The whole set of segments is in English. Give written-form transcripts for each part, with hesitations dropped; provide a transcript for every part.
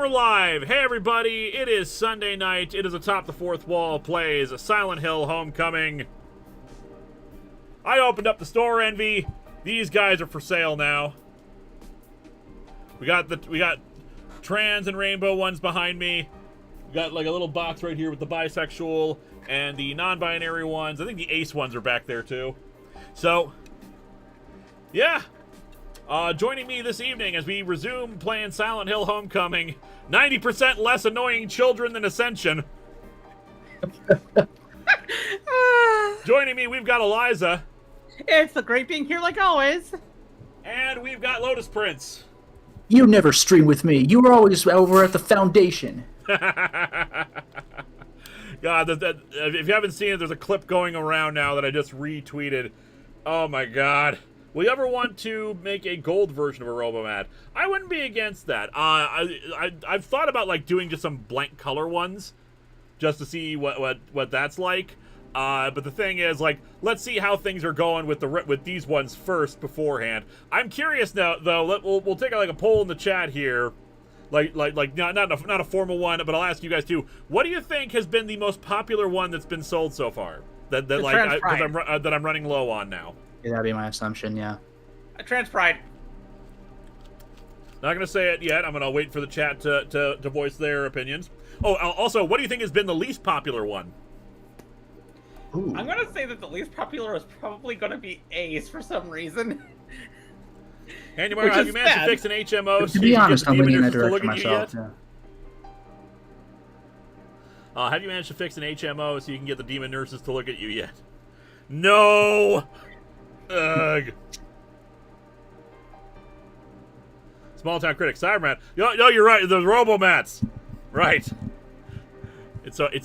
we're live. Hey everybody, it is Sunday night. It is Atop the Fourth Wall plays Silent Hill Homecoming. I opened up the store, Envy. These guys are for sale now. We got trans and rainbow ones behind me. We got like a little box right here with the bisexual and the non-binary ones. I think the ace ones are back there too. So, yeah. Joining me this evening as we resume playing Silent Hill Homecoming, 90% less annoying children than Ascension. Joining me, we've got Eliza. It's the great being here like always. And we've got Lotus Prince. You never stream with me. You were always over at the Foundation. God, if you haven't seen it, there's a clip going around now that I just retweeted. Oh my God. Will you ever want to make a gold version of a Robomat? I wouldn't be against that. I've thought about like doing just some blank color ones, just to see what that's like. But the thing is, like, let's see how things are going with these ones first beforehand. I'm curious now, though. We'll take like a poll in the chat here, like not a formal one, but I'll ask you guys too. What do you think has been the most popular one that's been sold so far? That I'm running low on now. Yeah, that'd be my assumption, yeah. A trans pride. Not gonna say it yet. I'm gonna wait for the chat to voice their opinions. Oh, also, what do you think has been the least popular one? Ooh. I'm gonna say that the least popular is probably gonna be Ace for some reason. And have you managed to fix an HMO? To be honest, I'm leaning in that direction myself. Yeah. Have you managed to fix an HMO so you can get the demon nurses to look at you yet? No. Ugh. Small town critic, Cyberman. No, you're right. The Robomats, right?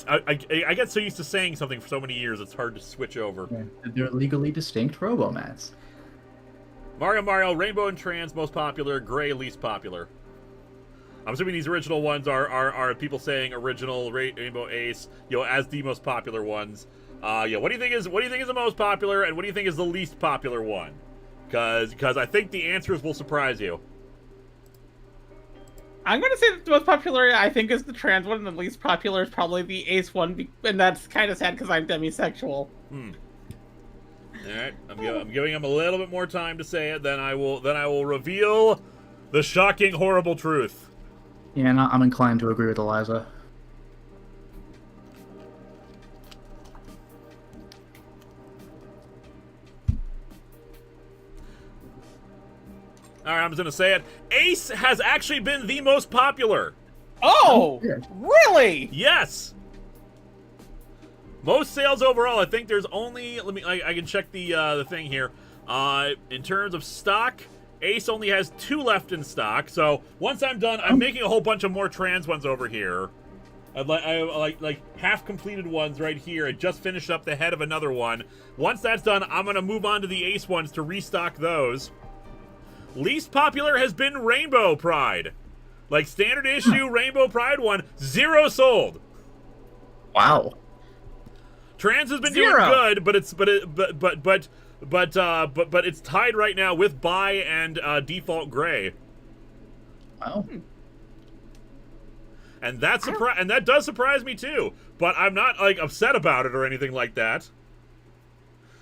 I get so used to saying something for so many years, it's hard to switch over. Yeah, they're legally distinct Robomats. Mario, Rainbow and Trans most popular, Gray least popular. I'm assuming these original ones are people saying original Rainbow Ace, as the most popular ones. Yeah. What do you think is the most popular, and what do you think is the least popular one? Because I think the answers will surprise you. I'm gonna say that the most popular I think is the trans one, and the least popular is probably the Ace one, and that's kind of sad because I'm demisexual. All right, I'm giving him a little bit more time to say it. Then I will reveal the shocking, horrible truth. Yeah, and I'm inclined to agree with Eliza. All right, I'm just gonna say it. Ace has actually been the most popular. Oh, really? Yes. Most sales overall. I think there's only. I can check the thing here. In terms of stock, Ace only has 2 left in stock. So once I'm done, I'm making a whole bunch of more trans ones over here. I like half completed ones right here. I just finished up the head of another one. Once that's done, I'm gonna move on to the Ace ones to restock those. Least popular has been Rainbow Pride. Like standard issue Rainbow Pride one, 0 sold. Wow. Trans has been 0. doing good, but it's tied right now with Bi and Default Gray. Wow. And that does surprise me too. But I'm not like upset about it or anything like that.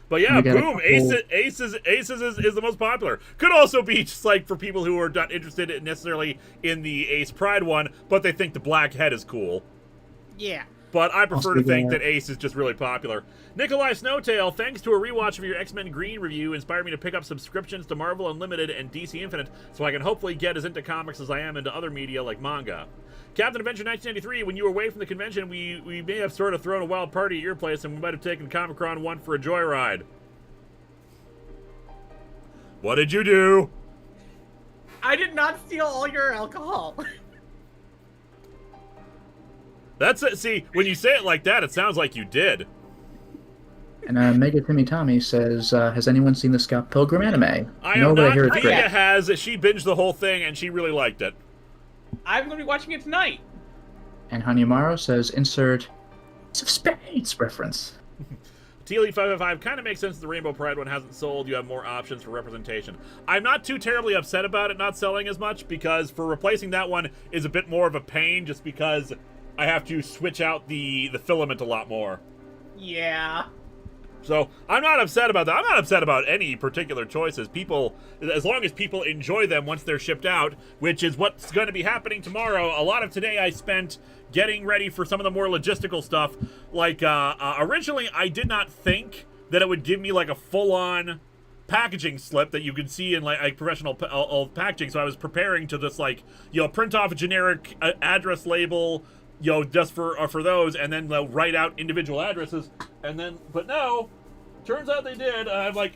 But yeah, boom! Ace is the most popular. Could also be just like for people who are not interested necessarily in the Ace Pride one, but they think the black head is cool. Yeah. But I prefer to think that Ace is just really popular. Nikolai Snowtail, thanks to a rewatch of your X-Men Green review, inspired me to pick up subscriptions to Marvel Unlimited and DC Infinite, so I can hopefully get as into comics as I am into other media like manga. Captain Adventure 1993, when you were away from the convention, we may have sort of thrown a wild party at your place, and we might have taken Comic-Con 1 for a joyride. What did you do? I did not steal all your alcohol. That's it. See, when you say it like that, it sounds like you did. And Mega Timmy Tommy says, has anyone seen the Scott Pilgrim anime? I am not. Vega has. She binged the whole thing, and she really liked it. I'm going to be watching it tonight. And Hanyamaro says, insert Ace of Spades reference. TLE555 kind of makes sense. The Rainbow Pride one hasn't sold. You have more options for representation. I'm not too terribly upset about it not selling as much, because for replacing that one is a bit more of a pain, just because I have to switch out the filament a lot more. Yeah. So I'm not upset about that. I'm not upset about any particular choices. People, as long as people enjoy them once they're shipped out, which is what's going to be happening tomorrow. A lot of today I spent getting ready for some of the more logistical stuff. Like, originally I did not think that it would give me like a full-on packaging slip that you could see in like professional packaging. So I was preparing to just like, print off a generic address label, just for those, and then they'll write out individual addresses, and then, but no, turns out they did. I'm like,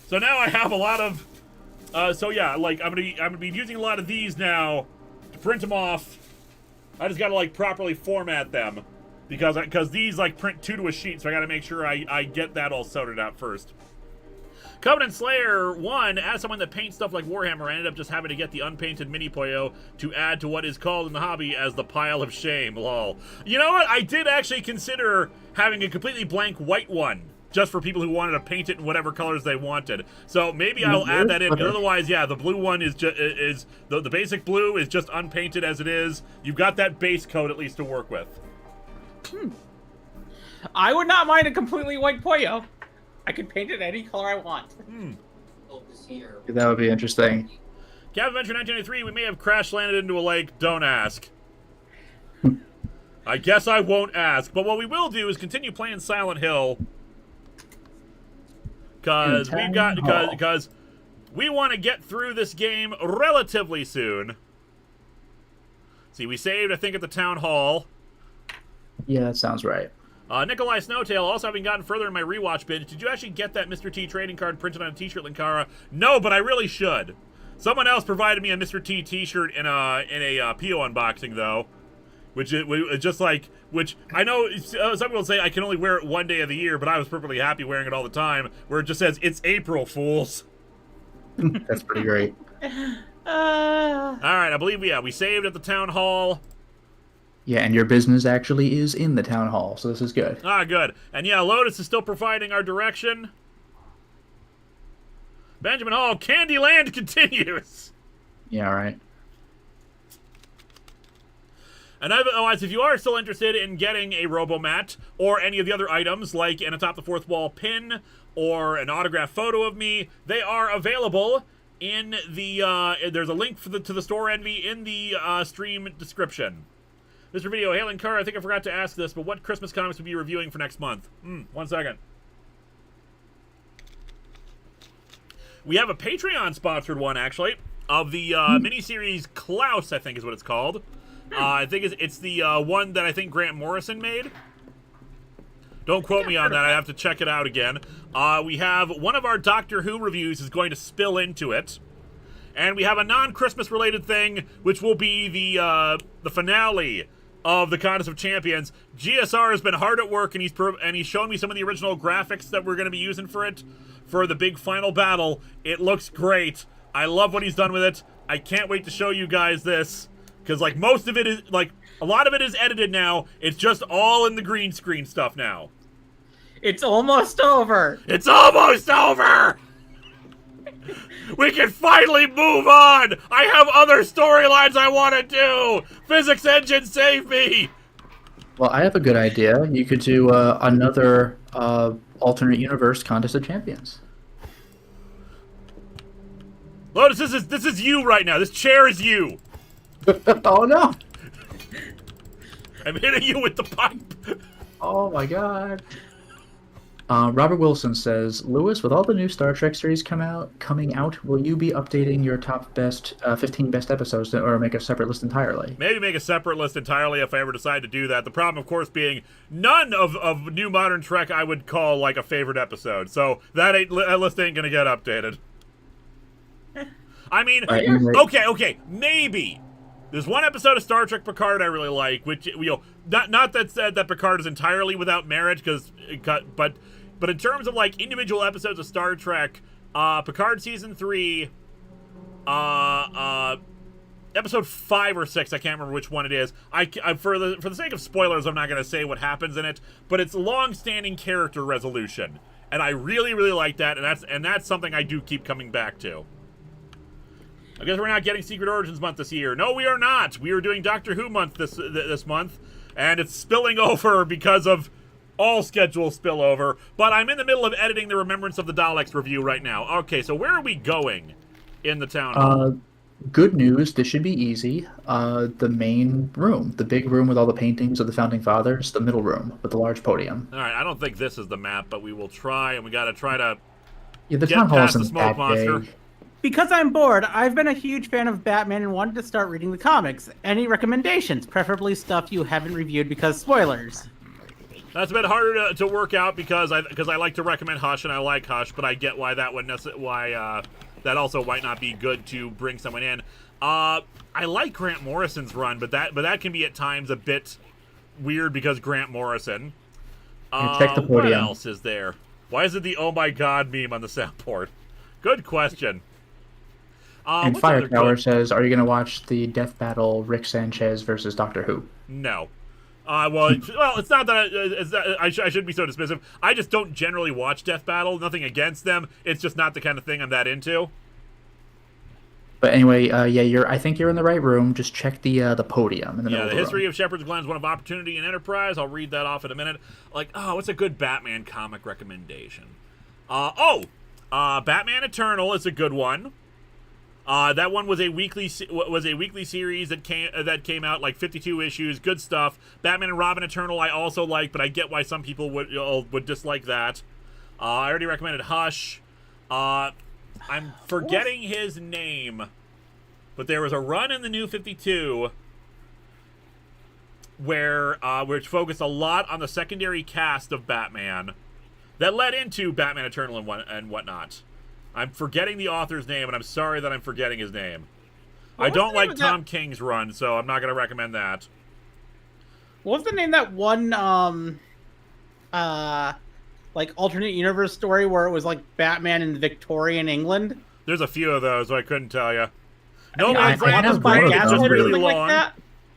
so now I have a lot of, so yeah, like I'm gonna be using a lot of these now to print them off. I just gotta like properly format them because these like print 2 to a sheet, so I gotta make sure I get that all sorted out first. Covenant Slayer 1, as someone that paints stuff like Warhammer, I ended up just having to get the unpainted mini Poyo to add to what is called in the hobby as the pile of shame, lol. You know what? I did actually consider having a completely blank white one, just for people who wanted to paint it in whatever colors they wanted. So maybe I'll add that in, because otherwise, yeah, the blue one is just, the basic blue is just unpainted as it is. You've got that base coat at least to work with. I would not mind a completely white Poyo. I could paint it any color I want. That would be interesting. Captain Adventure 1993, we may have crash landed into a lake. Don't ask. I guess I won't ask. But what we will do is continue playing Silent Hill. Because we want to get through this game relatively soon. See, we saved, I think, at the town hall. Yeah, that sounds right. Nikolai Snowtail, also having gotten further in my rewatch binge, did you actually get that Mr. T trading card printed on a t-shirt, Linkara? No, but I really should. Someone else provided me a Mr. T t-shirt in a PO unboxing, though. Which is just like, which I know some people say I can only wear it one day of the year, but I was perfectly happy wearing it all the time, where it just says, "It's April, fools." That's pretty great. Alright, I believe we saved at the town hall. Yeah, and your business actually is in the town hall, so this is good. Ah, good. And yeah, Lotus is still providing our direction. Benjamin Hall, Candyland continues. Yeah, right. And otherwise, if you are still interested in getting a Robomat or any of the other items, like an Atop the Fourth Wall pin or an autographed photo of me, they are available in the, there's a link to the store envy in the stream description. Mr. Video, hey Linkara, I think I forgot to ask this, but what Christmas comics will you be reviewing for next month? 1 second. We have a Patreon-sponsored one, actually, of the miniseries Klaus, I think is what it's called. I think it's the one that I think Grant Morrison made. Don't quote me on that. I have to check it out again. We have one of our Doctor Who reviews is going to spill into it. And we have a non-Christmas related thing, which will be the finale of the Contest of Champions. GSR has been hard at work, and he's shown me some of the original graphics that we're going to be using for it, for the big final battle. It looks great. I love what he's done with it. I can't wait to show you guys this, because like most of it is, like a lot of it is edited now. It's just all in the green screen stuff now. It's almost over. It's almost over! We can finally move on! I have other storylines I want to do! Physics Engine, save me! Well, I have a good idea. You could do another alternate universe Contest of Champions. Lotus, this is you right now. This chair is you. Oh, no! I'm hitting you with the pipe. Oh, my God. Robert Wilson says, Lewis, with all the new Star Trek series coming out, will you be updating your top 15 best episodes or make a separate list entirely? Maybe make a separate list entirely if I ever decide to do that. The problem, of course, being none of New Modern Trek I would call like a favorite episode. So that list ain't going to get updated. I mean, okay, maybe. There's one episode of Star Trek Picard I really like, which, not that said that Picard is entirely without merit, but in terms of like individual episodes of Star Trek, Picard season 3, episode 5 or 6. I can't remember which one it is. I for the sake of spoilers, I'm not going to say what happens in it, but it's long-standing character resolution, and I really, really like that, and that's something I do keep coming back to. I guess we're not getting Secret Origins month this year. No, we are not. We are doing Doctor Who month this month, and it's spilling over because of all schedule spillover. But I'm in the middle of editing the Remembrance of the Daleks review right now. Okay, so where are we going in the town hall? Good news. This should be easy. The main room, the big room with all the paintings of the Founding Fathers, the middle room with the large podium. All right, I don't think this is the map, but we will try, and we got to try to The get town hall past the isn't smoke that monster. big. Because I'm bored, I've been a huge fan of Batman and wanted to start reading the comics. Any recommendations? Preferably stuff you haven't reviewed because spoilers. That's a bit harder to work out because I like to recommend Hush, and I like Hush, but I get why that would that also might not be good to bring someone in. I like Grant Morrison's run, but that can be at times a bit weird because Grant Morrison. Check the podium. What else is there? Why is it the "Oh my God" meme on the soundboard? Good question. And what's Fire other Tower good- says, "Are you going to watch the death battle Rick Sanchez versus Doctor Who?" No. Well, it's not that I shouldn't be so dismissive. I just don't generally watch Death Battle. Nothing against them. It's just not the kind of thing I'm that into. But anyway, I think you're in the right room. Just check the podium in the middle Yeah, of the the history room. of Shepherd's Glen is one of opportunity and enterprise. I'll read that off in a minute. What's a good Batman comic recommendation? Batman Eternal is a good one. That one was a weekly series that came out, like 52 issues. Good stuff. Batman and Robin Eternal I also like, but I get why some people would dislike that. I already recommended Hush. I'm forgetting his name, but there was a run in the New 52 which focused a lot on the secondary cast of Batman that led into Batman Eternal and whatnot. I'm forgetting the author's name, and I'm sorry that I'm forgetting his name. I don't like Tom King's run, so I'm not going to recommend that. What was the name of that one, alternate universe story where it was like Batman in Victorian England? There's a few of those, so I couldn't tell you. No, I Brandon's have break one is of just them. really Something long. like that?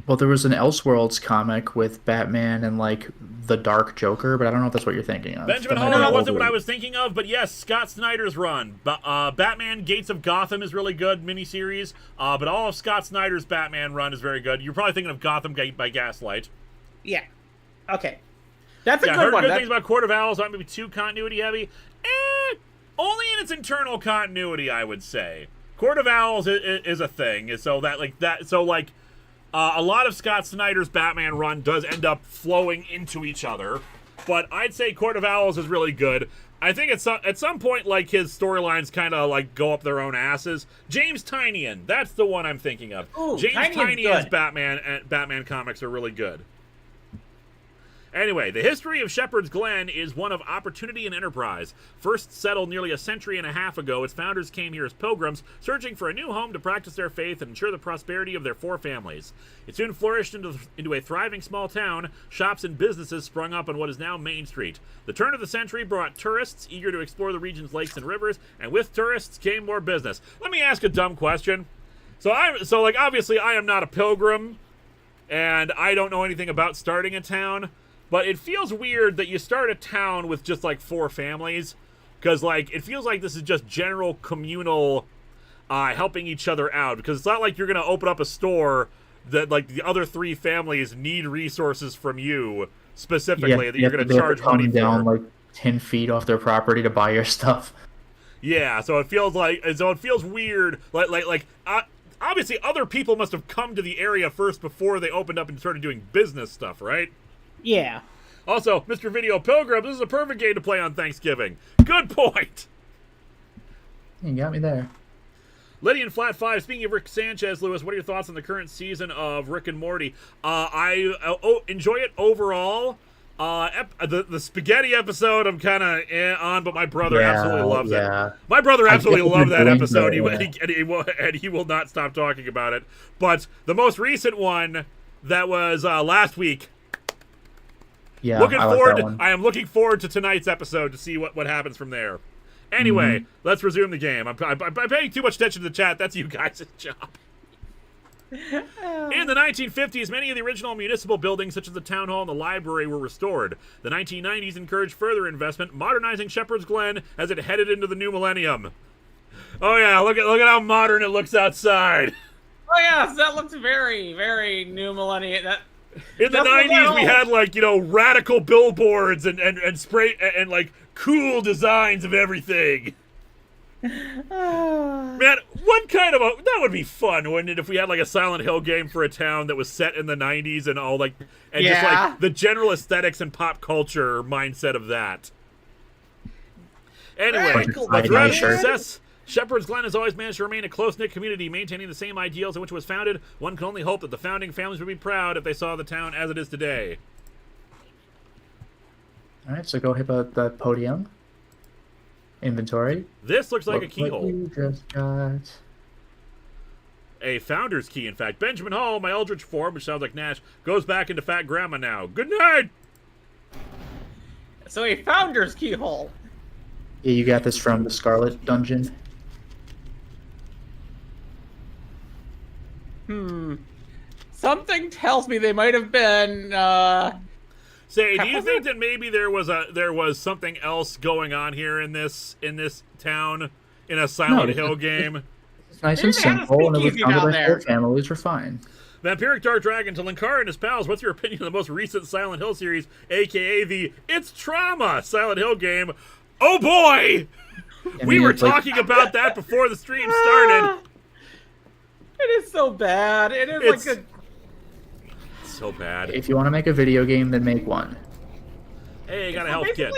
Well, there was an Elseworlds comic with Batman and the Dark Joker, but I don't know if that's what you're thinking of. Benjamin That might Hall be wasn't older. what I was thinking of, but yes, Scott Snyder's run. Batman Gates of Gotham is really good, miniseries. But all of Scott Snyder's Batman run is very good. You're probably thinking of Gotham by Gaslight. Yeah. Okay. That's a Yeah, good heard one. good things about Court of Owls. Might be too continuity heavy. Only in its internal continuity, I would say. Court of Owls is a thing, so a lot of Scott Snyder's Batman run does end up flowing into each other, but I'd say Court of Owls is really good. I think at some point, his storylines kind of go up their own asses. James Tynion, that's the one I'm thinking of. Ooh, James Tynion's Tynion's Batman comics are really good. Anyway, the history of Shepherd's Glen is one of opportunity and enterprise. First settled nearly a century and a half ago, its founders came here as pilgrims, searching for a new home to practice their faith and ensure the prosperity of their 4 families. It soon flourished into a thriving small town. Shops and businesses sprung up on what is now Main Street. The turn of the century brought tourists eager to explore the region's lakes and rivers, and with tourists came more business. Let me ask a dumb question. Obviously I am not a pilgrim, and I don't know anything about starting a town. But it feels weird that you start a town with just 4 families, because it feels like this is just general communal helping each other out. Because it's not like you're going to open up a store that the other 3 families need resources from you specifically that you're going to charge money for. Down 10 feet off their property to buy your stuff. Yeah, so it feels weird. Obviously, other people must have come to the area first before they opened up and started doing business stuff, right? Yeah. Also, Mr. Video Pilgrim, this is a perfect game to play on Thanksgiving. Good point. You got me there. Lydian Flat 5, speaking of Rick Sanchez, Lewis, what are your thoughts on the current season of Rick and Morty? I enjoy it overall. The spaghetti episode I'm kind of on, but my brother absolutely loves it. My brother absolutely loved that episode, and he will not stop talking about it. But the most recent one, that was last week, Yeah, I am looking forward to tonight's episode to see what happens from there. Anyway, let's resume the game. I'm paying too much attention to the chat. That's you guys' job. In the 1950s, many of the original municipal buildings, such as the town hall and the library, were restored. The 1990s encouraged further investment, modernizing Shepherd's Glen as it headed into the new millennium. Oh yeah, look at how modern it looks outside. Oh yes, that looks very, very new millennium. In the 90s, we had like, radical billboards and spray and like cool designs of everything. Man, that would be fun, wouldn't it, if we had like a Silent Hill game for a town that was set in the 90s and all like, and just like the general aesthetics and pop culture mindset of that. Anyway, throughout its success, Shepherd's Glen has always managed to remain a close-knit community, maintaining the same ideals in which it was founded. One can only hope that the founding families would be proud if they saw the town as it is today. All right, so go hit the podium. Inventory. This looks like a What keyhole. you just got. A founder's key, in fact. Benjamin Hall, my eldritch form, which sounds like Nash, goes back into Fat Grandma now. Good night! So a founder's keyhole. Yeah, you got this from the Scarlet Dungeon. Something tells me they might have been, Say, do you think that maybe there was something else going on here in this town in a Silent Hill game? It's nice and simple, and it was founded by 4 families. We're fine. Vampiric Dark Dragon to Linkara and his pals. What's your opinion of the most recent Silent Hill series, aka the It's Trauma Silent Hill game? Oh boy! We were talking about that before the stream started. It is so bad. It is like a... So bad. If you want to make a video game, then make one. Hey, got a health kit.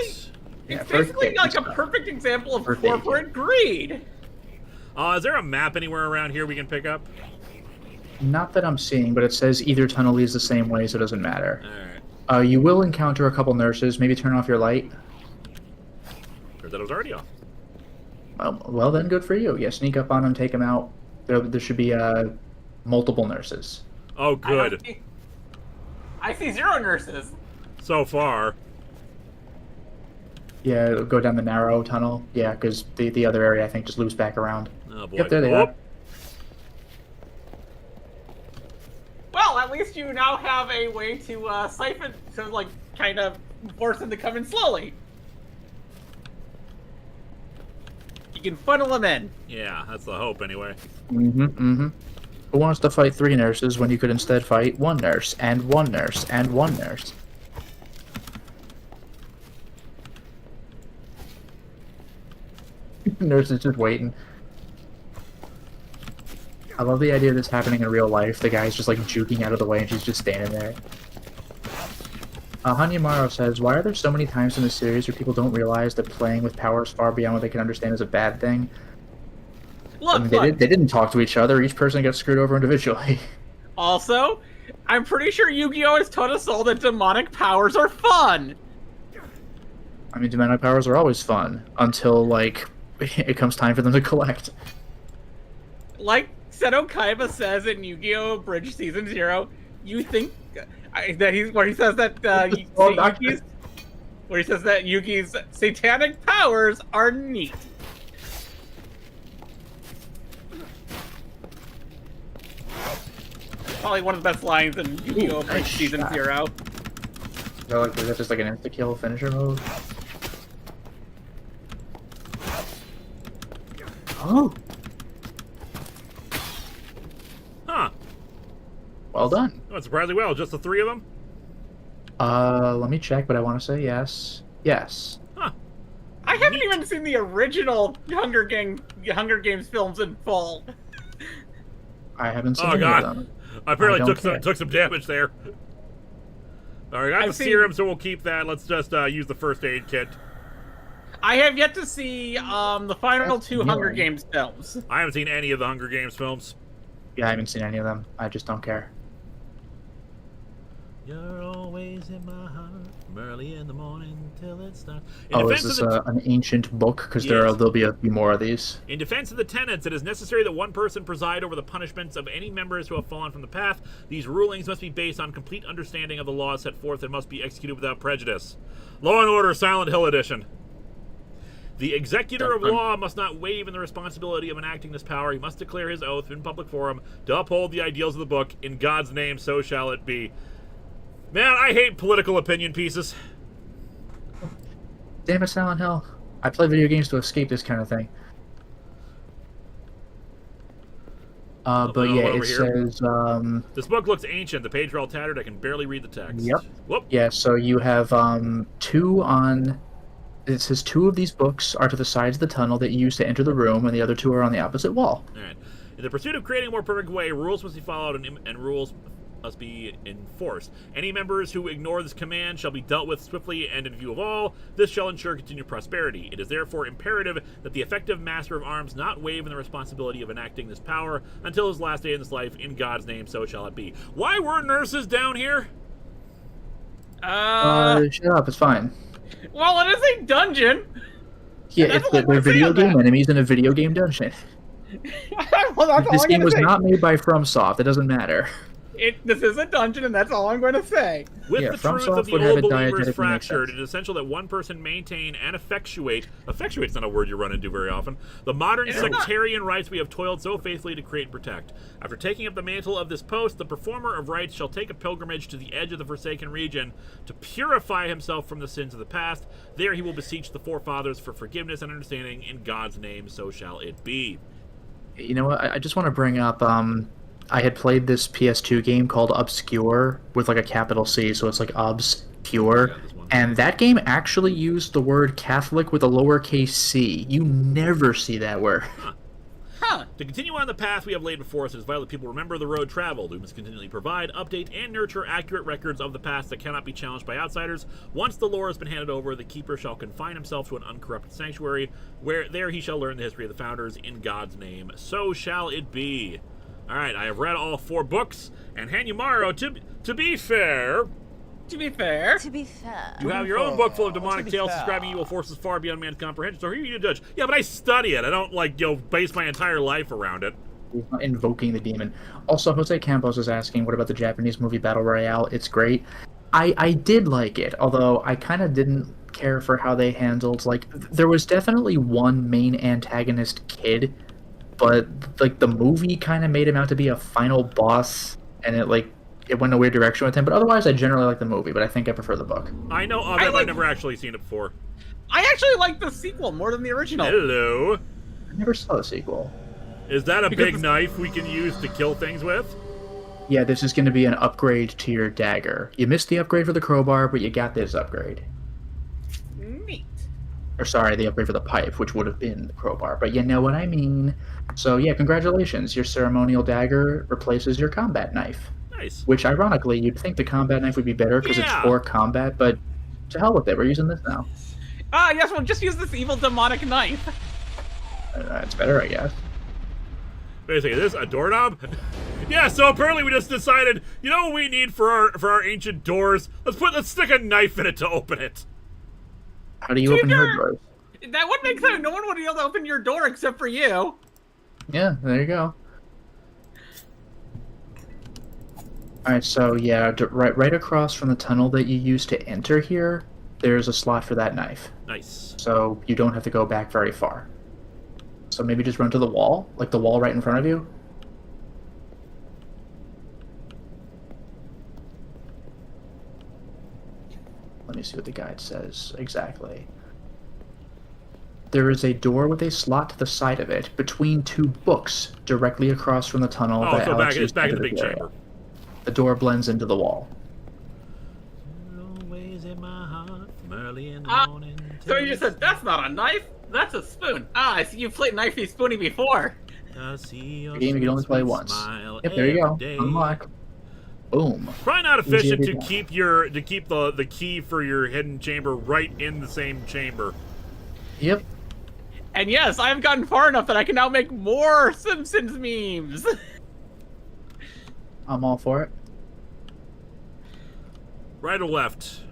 It's basically like a perfect example of corporate greed. Is there a map anywhere around here we can pick up? Not that I'm seeing, but it says either tunnel leads the same way, so it doesn't matter. Alright. You will encounter a couple nurses. Maybe turn off your light. Or that it was already off. Well, then good for you. Yeah, sneak up on them, take them out. There should be multiple nurses. Oh, good. I see 0 nurses. So far. Yeah, go down the narrow tunnel. Yeah, because the other area, I think, just loops back around. Oh, boy. Yep, there they are. Well, at least you now have a way to siphon, to like kind of force them to come in slowly. You can funnel them in. Yeah, that's the hope anyway. Who wants to fight 3 nurses when you could instead fight 1 nurse, and 1 nurse, and 1 nurse? Nurse is just waiting. I love the idea of this happening in real life. The guy's just like juking out of the way and she's just standing there. Hanyamaro says, why are there so many times in the series where people don't realize that playing with powers far beyond what they can understand is a bad thing? Look, they didn't talk to each other. Each person got screwed over individually. Also, I'm pretty sure Yu-Gi-Oh! Has taught us all that demonic powers are fun! I mean, demonic powers are always fun, until, like, it comes time for them to collect. Like Seto Kaiba says in Yu-Gi-Oh! Bridge Season 0, you think that where he says that Yugi's satanic powers are neat. Probably one of the best lines in Yu-Gi-Oh! Bridge Season 0. Is that just like an insta-kill finisher move? Oh! Huh. Well done. Oh, surprisingly well. Just the 3 of them? Let me check, but I want to say yes. Yes. Huh. I haven't even seen the original Hunger Games films in full. I haven't seen Oh any god. of them. I apparently don't took some damage there. Alright, got the serum, so we'll keep that. Let's just use the first aid kit. I have yet to see the final 2 Hunger Games films. I haven't seen any of the Hunger Games films. Yeah, I haven't seen any of them. I just don't care. You're always in my heart, from early in the morning till it starts. Is this an ancient book? Because there'll be a few more of these. In defense of the tenants, it is necessary that one person preside over the punishments of any members who have fallen from the path. These rulings must be based on complete understanding of the laws set forth and must be executed without prejudice. Law and Order Silent Hill Edition. The executor of law must not waive in the responsibility of enacting this power. He must declare his oath in public forum to uphold the ideals of the book. In God's name, so shall it be. Man, I hate political opinion pieces. Damn it, Silent Hill. I play video games to escape this kind of thing. But yeah, it says... this book looks ancient. The pages are all tattered. I can barely read the text. Yep. Whoop. Yeah, so you have 2 on... It says 2 of these books are to the sides of the tunnel that you use to enter the room, and the other 2 are on the opposite wall. All right. In the pursuit of creating a more perfect way, rules must be followed and rules must be enforced. Any members who ignore this command shall be dealt with swiftly and in view of all. This shall ensure continued prosperity. It is therefore imperative that the effective master of arms not waive in the responsibility of enacting this power until his last day in this life. In God's name, so shall it be. Why were nurses down here? Shut up, it's fine. Well, it is a dungeon. Yeah, they're video game enemies in a video game dungeon. Well, that's This game was not made by FromSoft. It doesn't matter. This is a dungeon, and that's all I'm going to say. With Yeah, the truth FromSoft of the would have old it believers diegetically fractured, make it is essential that one person maintain and effectuate's not a word you run into very often, the modern sectarian rites we have toiled so faithfully to create and protect. After taking up the mantle of this post, the performer of rites shall take a pilgrimage to the edge of the Forsaken region to purify himself from the sins of the past. There he will beseech the forefathers for forgiveness and understanding. In God's name, so shall it be. You know what? I just want to bring up, I had played this PS2 game called Obscure with like a capital C, so it's like Obscure. And that game actually used the word Catholic with a lowercase c. You never see that word. Huh. To continue on the path we have laid before us, it is vital that people remember the road traveled. We must continually provide, update, and nurture accurate records of the past that cannot be challenged by outsiders. Once the lore has been handed over, the keeper shall confine himself to an uncorrupted sanctuary, where there he shall learn the history of the founders. In God's name, so shall it be. All right, I have read all 4 books, and Hanyumaro, to be fair... To be fair, you have your own book full of demonic tales describing evil forces far beyond man's comprehension, so who are you to judge? Yeah, but I study it. I don't, base my entire life around it. He's not invoking the demon. Also, Jose Campos is asking, what about the Japanese movie Battle Royale? It's great. I did like it, although I kind of didn't care for how they handled, there was definitely one main antagonist kid, but, the movie kind of made him out to be a final boss, and it went in a weird direction with him. But otherwise, I generally like the movie, but I think I prefer the book. I know of it, but I've never actually seen it before. I actually like the sequel more than the original. Hello. I never saw the sequel. Is that a big knife we can use to kill things with? Yeah, this is going to be an upgrade to your dagger. You missed the upgrade for the crowbar, but you got this upgrade. Neat. Or sorry, the upgrade for the pipe, which would have been the crowbar. But you know what I mean. So yeah, congratulations. Your ceremonial dagger replaces your combat knife. Nice. Which, ironically, you'd think the combat knife would be better because it's for combat, but to hell with it. We're using this now. Yes, we'll just use this evil demonic knife. It's better, I guess. Wait a second, is this a doorknob? Yeah, so apparently we just decided, you know what we need for our ancient doors? Let's stick a knife in it to open it. How do you open your doors? That would make sense. No one would be able to open your door except for you. Yeah, there you go. Alright, so yeah, right across from the tunnel that you used to enter here, there's a slot for that knife. Nice. So you don't have to go back very far. So maybe just run to the wall, like the wall right in front of you. Let me see what the guide says exactly. There is a door with a slot to the side of it, between 2 books, directly across from the tunnel. Oh, so it's back in the big chamber. The door blends into the wall. So you just said, that's not a knife, that's a spoon. I see you've played Knifey Spoony before. The game you can only play once. Yep, there you go. Unlock. Boom. Probably not efficient to keep the key for your hidden chamber right in the same chamber. Yep. And yes, I've gotten far enough that I can now make more Simpsons memes. I'm all for it. Right or left?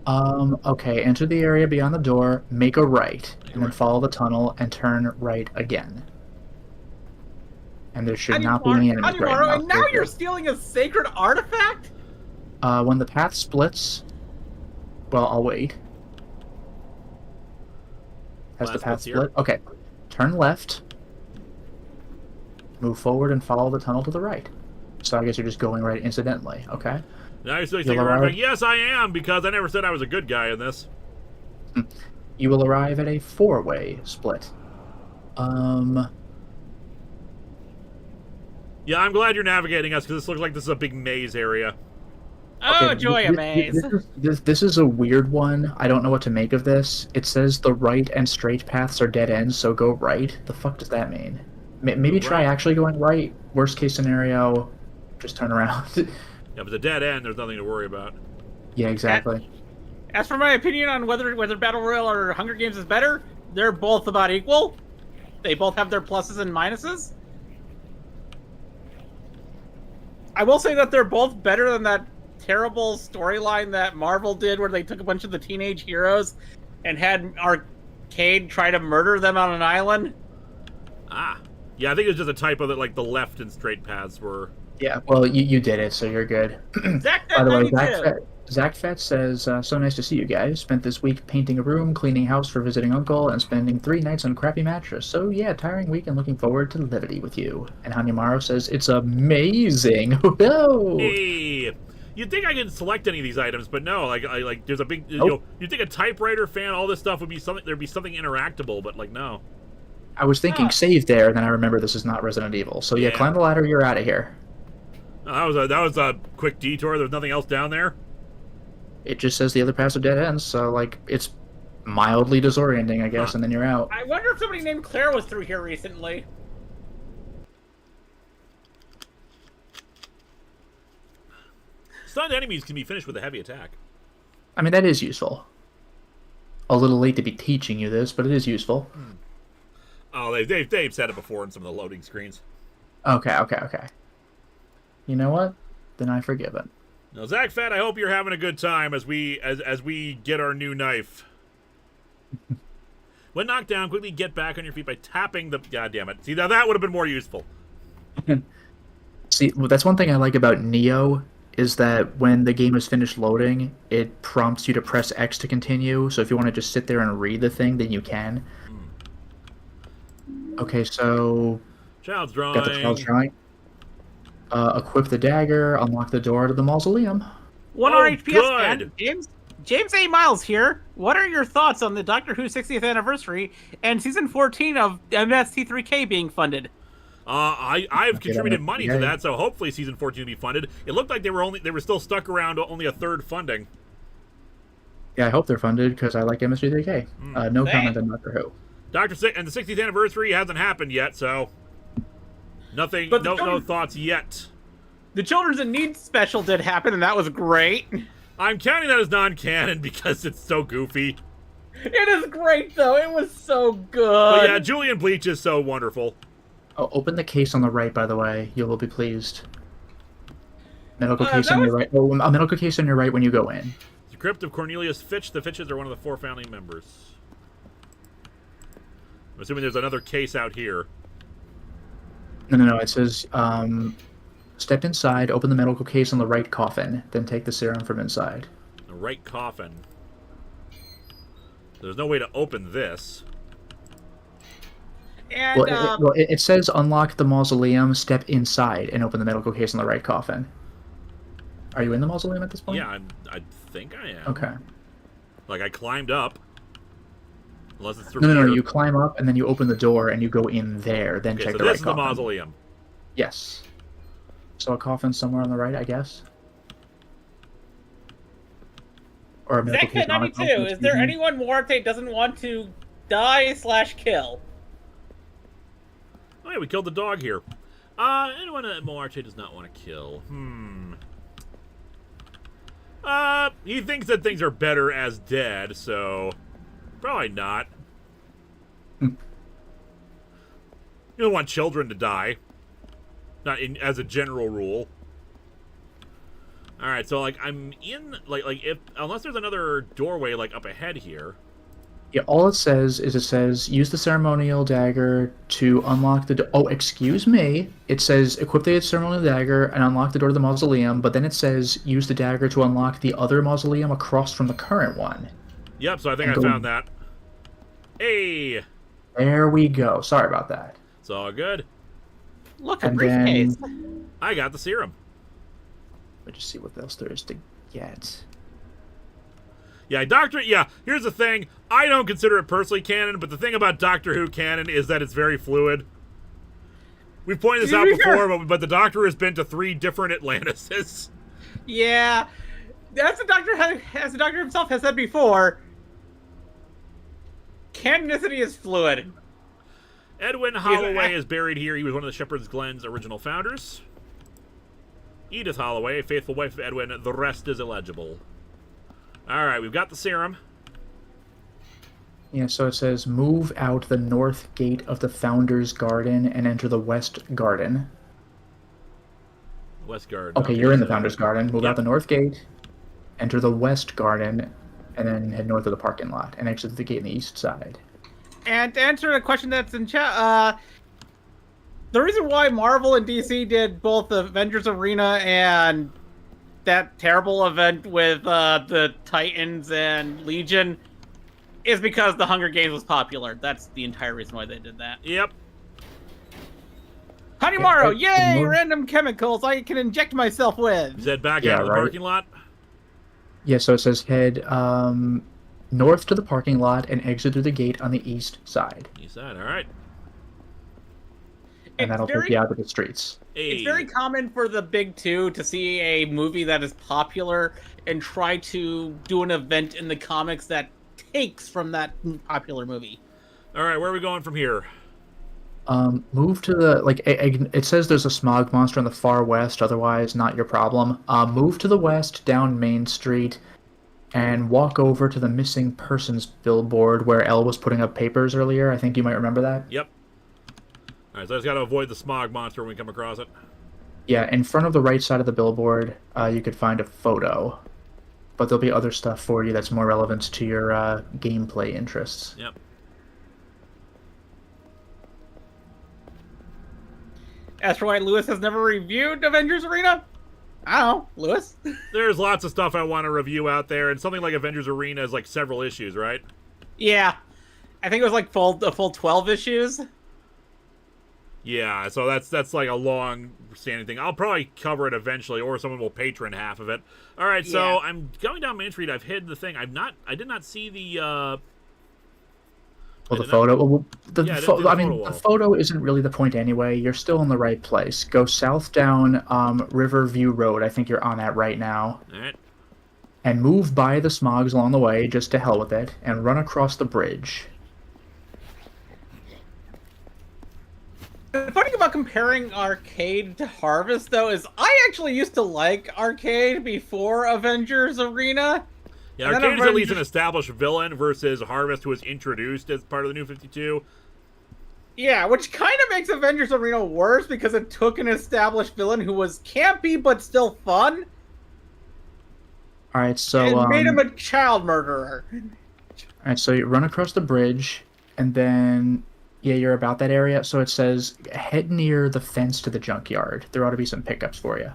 Okay, enter the area beyond the door, make a right, and then follow the tunnel and turn right again. And there should not be any enemies right now. And now you're stealing a sacred artifact? When the path splits... Well, I'll wait. Has the path Here. split? Okay. Turn left. Move forward and follow the tunnel to the right. So I guess you're just going right incidentally. Okay. Now you're saying, arrive... yes, I am, because I never said I was a good guy in this. You will arrive at a 4-way split. Yeah, I'm glad you're navigating us, because this looks like this is a big maze area. Oh, Okay, joy, a maze. This is a weird one. I don't know what to make of this. It says the right and straight paths are dead ends, so go right. The fuck does that mean? Maybe try actually going right. Worst case scenario, just turn around. Yeah, but it's a dead end. There's nothing to worry about. Yeah, exactly. As for my opinion on whether Battle Royale or Hunger Games is better, they're both about equal. They both have their pluses and minuses. I will say that they're both better than that terrible storyline that Marvel did where they took a bunch of the teenage heroes and had Arcade try to murder them on an island. Ah. Yeah, I think it was just a typo that, like, the left and straight paths were... Yeah, well, you did it, so you're good. By the way, Zach Fett says, so nice to see you guys. Spent this week painting a room, cleaning house for visiting uncle, and spending 3 nights on a crappy mattress. So yeah, tiring week and looking forward to levity with you. And Hanyamaro says, it's amazing. Oh, hey! You'd think I could select any of these items, but no, like there's a big, you know, you'd think a typewriter, fan, all this stuff would be something, there'd be something interactable, but like, no. I was thinking save there, and then I remember this is not Resident Evil. So yeah, climb the ladder, you're out of here. Oh, that was a quick detour. There's nothing else down there? It just says the other paths are dead ends, so like it's mildly disorienting, I guess, and then you're out. I wonder if somebody named Claire was through here recently. Stunned enemies can be finished with a heavy attack. I mean, that is useful. A little late to be teaching you this, but it is useful. Oh, they've said it before in some of the loading screens. Okay. You know what? Then I forgive it. Now, Zach Fett, I hope you're having a good time as we get our new knife. When knocked down, quickly get back on your feet by tapping the... God damn it. See, now that would have been more useful. See, well, that's one thing I like about Neo, is that when the game is finished loading, it prompts you to press X to continue. So if you want to just sit there and read the thing, then you can. Okay, so... Child's drawing. Got the child's drawing. Equip the dagger, unlock the door to the mausoleum. One RHPS fan, James A. Miles here. What are your thoughts on the Doctor Who 60th anniversary and season 14 of MST3K being funded? I've contributed money to that, so hopefully season 14 will be funded. It looked like they were still stuck around only a third funding. Yeah, I hope they're funded because I like MST3K. No comment on Doctor Who. And the 60th anniversary hasn't happened yet, so nothing. No thoughts yet. The Children's in Need special did happen, and that was great. I'm counting that as non-canon because it's so goofy. It is great, though. It was so good. But yeah, Julian Bleach is so wonderful. Oh, open the case on the right, by the way. You will be pleased. Medical case on your right. Oh, a medical case on your right when you go in. The crypt of Cornelius Fitch. The Fitches are one of the 4 founding members. I'm assuming there's another case out here. No. It says, step inside, open the medical case on the right coffin, then take the serum from inside. The right coffin. There's no way to open this. And, well, it says unlock the mausoleum, step inside, and open the medical case on the right coffin. Are you in the mausoleum at this point? Yeah, I think I am. Okay. Like, I climbed up. Unless it's through No, you climb up, and then you open the door, and you go in there, then check the right coffin. this is the mausoleum. Yes. So a coffin somewhere on the right, I guess? Or a medical case. 92, is there anyone Muerte doesn't want to die/kill? Oh yeah, we killed the dog here. Anyone that Muerte does not want to kill? He thinks that things are better as dead, so... Probably not. You don't want children to die. Not as a general rule. Alright, so, like, I'm in... Like, if... Unless there's another doorway, like, up ahead here... Yeah, all it says is use the ceremonial dagger to unlock the... Oh, excuse me. It says equip the ceremonial dagger and unlock the door to the mausoleum, but then it says use the dagger to unlock the other mausoleum across from the current one. Yep, so I think I found that. Hey, There we go. Sorry about that. it's all good. Look, a And briefcase. I got the serum. Let me just see what else there is to get. Yeah, Doctor. Yeah, here's the thing. I don't consider it personally canon, but the thing about Doctor Who canon is that it's very fluid. We've pointed this out before, but the Doctor has been to 3 different Atlantises. Yeah, as the Doctor himself has said before, canonicity is fluid. Edwin Holloway is buried here. He was one of the Shepherd's Glen's original founders. Edith Holloway, a faithful wife of Edwin. The rest is illegible. All right, we've got the serum. Yeah, so it says move out the north gate of the Founder's Garden and enter the west garden. West Garden. Okay, you're in the Founder's Garden. Move Yep. out the north gate, enter the west garden, and then head north of the parking lot and exit the gate on the east side. And to answer the question that's in chat, the reason why Marvel and DC did both Avengers Arena and that terrible event with the Titans and Legion is because the Hunger Games was popular. That's the entire reason why they did that. Yep. Honeymarrow, yay! more- Random chemicals I can inject myself with. Is that back Yeah, out of the right. parking lot? Yeah, so it says head north to the parking lot and exit through the gate on the east side. East side. All right. And that'll take you out to the streets. Hey. It's very common for the big two to see a movie that is popular and try to do an event in the comics that takes from that popular movie. All right, where are we going from here? Move to the, like, it says there's a smog monster in the far west, otherwise not your problem. Move to the west, down Main Street, and walk over to the missing persons billboard where Elle was putting up papers earlier. I think you might remember that. Yep. All right, so I just got to avoid the smog monster when we come across it. Yeah, in front of the right side of the billboard, you could find a photo. But there'll be other stuff for you that's more relevant to your gameplay interests. Yep. As for why Lewis has never reviewed Avengers Arena, I don't know, Lewis. There's lots of stuff I want to review out there, and something like Avengers Arena is like several issues, right? Yeah, I think it was like a full 12 issues. Yeah, so that's like a long-standing thing. I'll probably cover it eventually, or someone will patron half of it. All right, so Yeah. I'm going down Main Street. I've hid the thing. I did not see the. Well, the photo. Well, Yeah, I didn't do the I photo mean, wall. the photo isn't really the point anyway. You're still in the right place. Go south down Riverview Road. I think you're on that right now. All right. And move by the smogs along the way, just to hell with it, and run across the bridge. The funny thing about comparing Arcade to Harvest, though, is I actually used to like Arcade before Avengers Arena. Yeah, And then Arcade is at least an Avengers- established villain versus Harvest, who was introduced as part of the New 52. Yeah, which kind of makes Avengers Arena worse because it took an established villain who was campy but still fun All right, so and made him a child murderer. all right, so you run across the bridge, and then yeah, you're about that area. So it says head near the fence to the junkyard. There ought to be some pickups for you.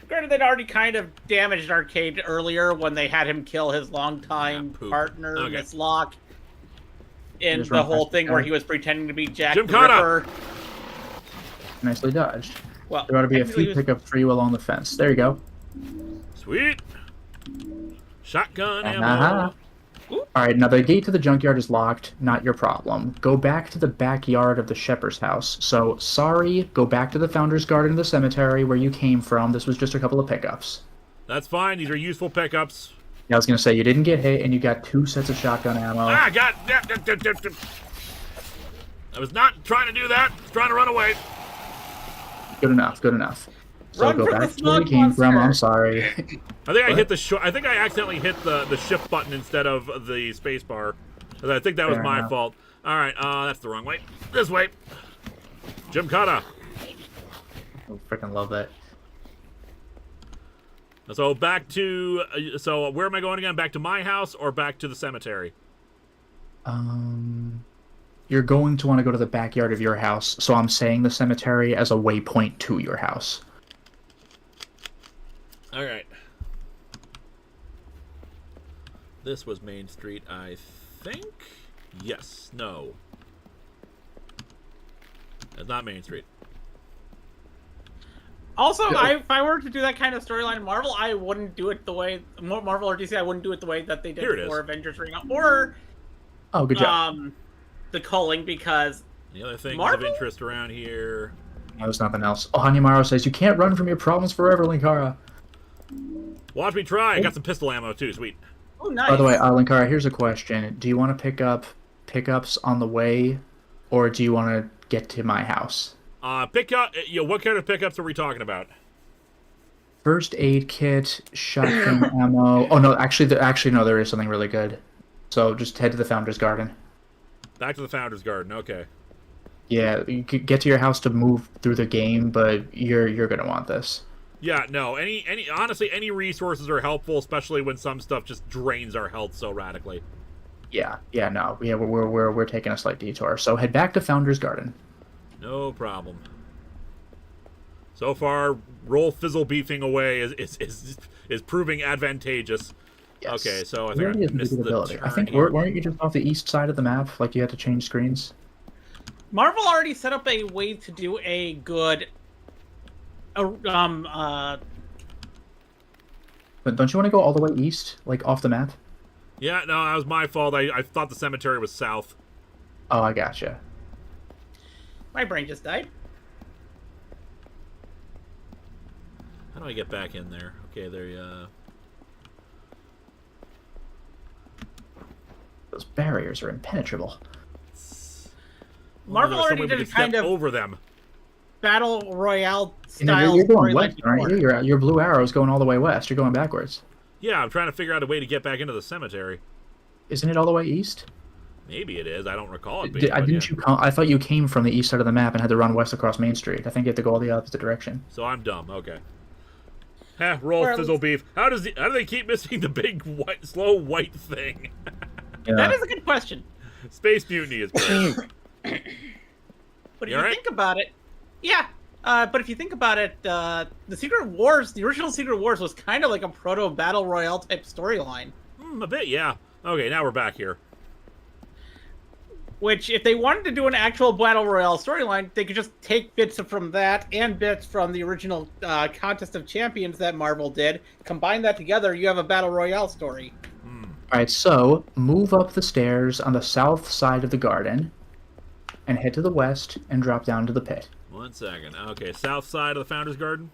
Granted, they'd already kind of damaged Arcade earlier when they had him kill his longtime poop. partner, Okay. Miss Locke, in Just the run whole past thing the where guy. he was pretending to be Jack Jim the Connor! Ripper. Nicely dodged. Well, There ought to be a technically few he was- pickups for you along the fence. There you go. Sweet. Shotgun ammo. Uh-huh. All right, now the gate to the junkyard is locked. Not your problem. Go back to the backyard of the shepherd's house. So, sorry, go back to the Founder's Garden of the cemetery where you came from. This was just a couple of pickups. That's fine. These are useful pickups. Yeah, I was going to say, you didn't get hit, and you got 2 sets of shotgun ammo. Ah, God. I was not trying to do that. I was trying to run away. Good enough, good enough. So Run go from back the to where you smug came from. monster. I'm sorry. I think I What? hit the I think I accidentally hit the shift button instead of the space bar. I think that was Fair my enough. fault. All right, that's the wrong way. This way. Jim Cotta. I freaking love that. So back to so where am I going again? Back to my house or back to the cemetery? You're going to want to go to the backyard of your house, so I'm saying the cemetery as a waypoint to your house. All right. This was Main Street, I think? Yes. No. It's not Main Street. Also, if I were to do that kind of storyline in Marvel, I wouldn't do it the way Marvel or DC. I wouldn't do it the way that they did for Avengers Arena or good job. the culling, because the other things Marvel? of interest around here. No, there's nothing else. Oh, Hanimaro says you can't run from your problems forever, Linkara. Watch me try. I got some pistol ammo too. Sweet. Oh, nice. By the way, Linkara, here's a question: do you want to pick up pickups on the way, or do you want to get to my house? Pick up. What kind of pickups are we talking about? First aid kit, shotgun ammo. Oh no, actually, no, there is something really good. So just head to the Founder's Garden. Back to the Founder's Garden. Okay. Yeah, you could get to your house to move through the game, but you're gonna want this. Yeah, no. Honestly, any resources are helpful, especially when some stuff just drains our health so radically. Yeah, no, we're taking a slight detour. So head back to Founder's Garden. No problem. So far, roll fizzle beefing away is proving advantageous. Yes. Okay, so I think I missed the turn. I think weren't you just off the east side of the map? Like you had to change screens. Marvel already set up a way to do a good. But don't you want to go all the way east, like off the map? Yeah, no, that was my fault. I thought the cemetery was south. Oh, I gotcha. My brain just died. How do I get back in there? Okay, there you. Those barriers are impenetrable. Marvel already did a kind of over them. Battle Royale style. You're going west, aren't you? Your blue arrow is going all the way west. You're going backwards. Yeah, I'm trying to figure out a way to get back into the cemetery. Isn't it all the way east? Maybe it is. I don't recall it being. I thought you came from the east side of the map and had to run west across Main Street. I think you have to go all the opposite direction. So I'm dumb. Okay. Roll fizzle beef. How do they keep missing the big slow white thing? Yeah. That is a good question. Space Mutiny is great. But if you think about it, yeah. But if you think about it, the Secret Wars, the original Secret Wars, was kind of like a proto Battle Royale type storyline. A bit, yeah. Okay, now we're back here. Which, if they wanted to do an actual Battle Royale storyline, they could just take bits from that and bits from the original Contest of Champions that Marvel did, combine that together, you have a Battle Royale story. Alright, so move up the stairs on the south side of the garden and head to the west and drop down to the pit. 1 second. Okay, south side of the Founder's Garden?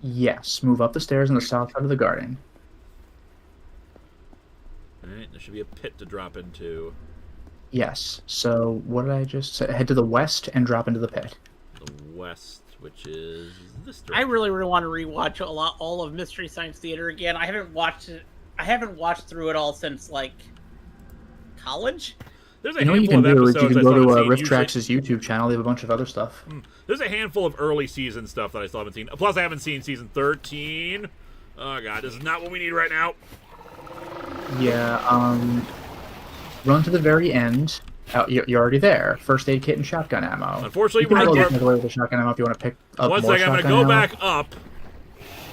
Yes, move up the stairs on the south side of the garden. Alright, there should be a pit to drop into. Yes, so what did I just say? Head to the west and drop into the pit. The west, which is this direction. I really want to rewatch all of Mystery Science Theater again. I haven't watched through it all since, like, college. There's a handful of episodes you can go to RiffTrax' YouTube channel. They have a bunch of other stuff. There's a handful of early season stuff that I still haven't seen. Plus, I haven't seen season 13. Oh, God, this is not what we need right now. Yeah, run to the very end. You're already there. First aid kit and shotgun ammo. Unfortunately, you can get away with the shotgun ammo if you want to pick up more shotgun ammo. I'm going to go back up.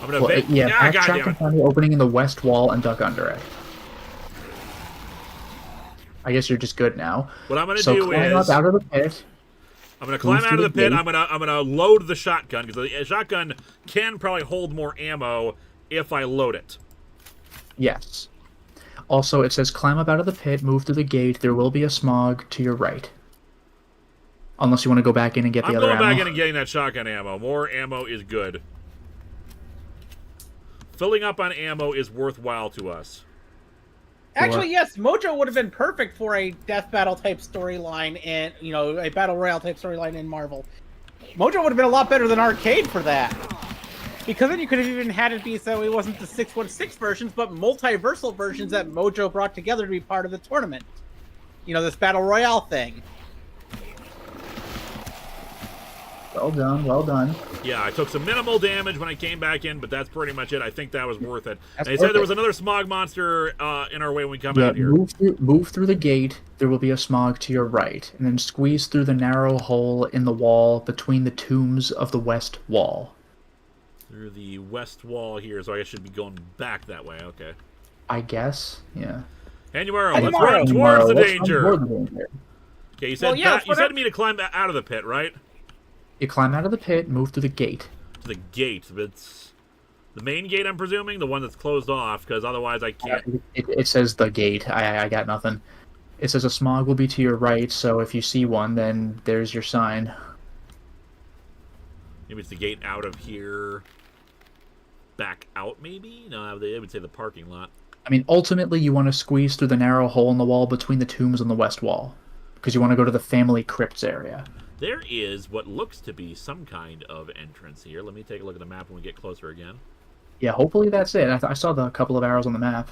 I'm going to... backtrack and find the opening in the west wall and duck under it. I guess you're just good now. What I'm going to do climb up out of the pit. I'm going to climb out of the pit. I'm going to load the shotgun, because the shotgun can probably hold more ammo if I load it. Yes. Also, it says climb up out of the pit, move through the gate. There will be a smog to your right. Unless you want to go back in and get the other ammo. I'm going back in and getting that shotgun ammo. More ammo is good. Filling up on ammo is worthwhile to us. Actually, yes, Mojo would have been perfect for a death battle type storyline and, a battle royale type storyline in Marvel. Mojo would have been a lot better than Arcade for that. Because then you could have even had it be so it wasn't the 616 versions, but multiversal versions that Mojo brought together to be part of the tournament. This battle royale thing. Well done, well done. Yeah, I took some minimal damage when I came back in, but that's pretty much it. I think that was worth it. And they said there was another smog monster in our way when we come out here. Move through the gate. There will be a smog to your right, and then squeeze through the narrow hole in the wall between the tombs of the west wall. Through the west wall here, so I should be going back that way. Okay. I guess. Yeah. Hanumaro, Hey, let's Tomorrow. run towards the Let's run danger. toward the danger. Okay, you said Well, yeah, you said to me to climb out of the pit, right? You climb out of the pit, move through the gate. To the gate. It's the main gate, I'm presuming, the one that's closed off, because otherwise I can't. It says the gate. I got nothing. It says a smog will be to your right, so if you see one, then there's your sign. Maybe it's the gate out of here. Back out, maybe? No, they would say the parking lot. I mean, ultimately, you want to squeeze through the narrow hole in the wall between the tombs on the west wall, because you want to go to the family crypts area. There is what looks to be some kind of entrance here. Let me take a look at the map when we get closer again. Yeah, hopefully that's it. I saw the couple of arrows on the map.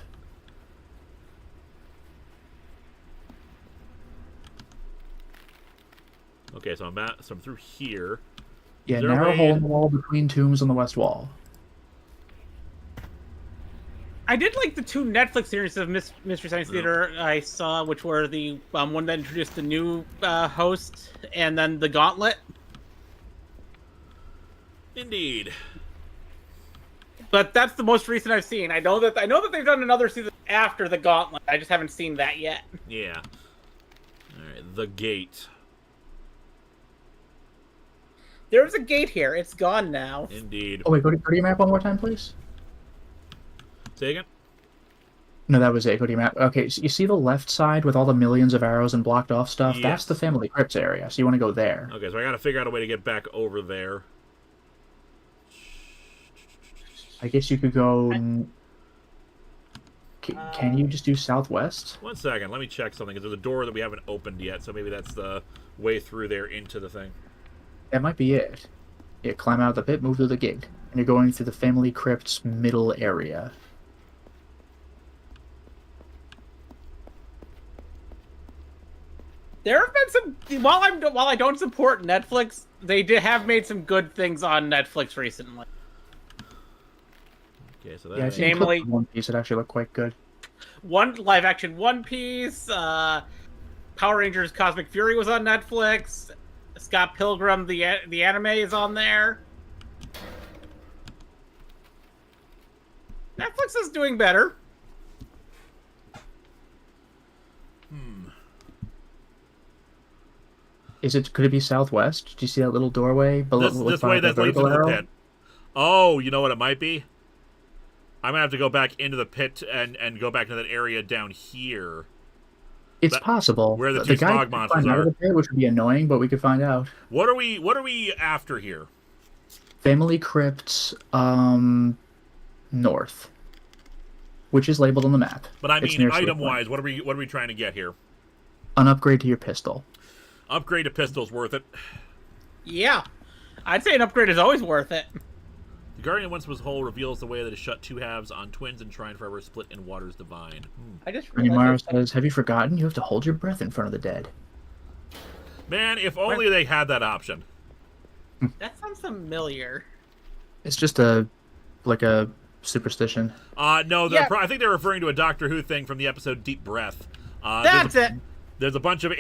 Okay, so I'm through here. Yeah, Is there a narrow way- hole in the wall between tombs on the west wall. I did like the 2 Netflix series of Mystery Science Theater I saw, which were the one that introduced the new host, and then the Gauntlet. Indeed. But that's the most recent I've seen. I know that they've done another season after the Gauntlet. I just haven't seen that yet. Yeah. Alright, the gate. There was a gate here. It's gone now. Indeed. Oh wait, go to your map one more time, please. Say again? No, that was it. Go to your map. Okay, so you see the left side with all the millions of arrows and blocked off stuff? Yes. That's the family crypts area, so you want to go there. Okay, so I gotta figure out a way to get back over there. I guess you could go... Can you just do southwest? 1 second, let me check something, because there's a door that we haven't opened yet, so maybe that's the way through there into the thing. That might be it. Yeah, climb out of the pit, move through the gate. And you're going through the family crypt's middle area. There have been some. While I don't support Netflix, they have made some good things on Netflix recently. Okay, so Yeah, I've that seen Namely- clips of One Piece. It actually looked quite good. One live action One Piece, Power Rangers Cosmic Fury was on Netflix. Scott Pilgrim, the anime, is on there. Netflix is doing better. Could it be southwest? Do you see that little doorway below? this way that leads into the pit. Oh, you know what it might be? I'm gonna have to go back into the pit and go back to that area down here. It's possible. where the The two guy smog could monsters climb out of are. the pit, which would be annoying, but we could find out. What are we after here? Family crypts, north, which is labeled on the map. But I It's mean, near Silver item-wise, what are we trying to get here? An upgrade to your pistol. Upgrade to pistol's worth it. Yeah, I'd say an upgrade is always worth it. The Guardian once was whole reveals the way that is shut 2 halves on twins and shrine forever split in waters divine. I just Randy Morrow realized says, "Have you forgotten? You have to hold your breath in front of the dead." Man, if only they had that option. that sounds familiar. It's just like a superstition. No, Yeah. I think they're referring to a Doctor Who thing from the episode Deep Breath. That's it. There's a bunch of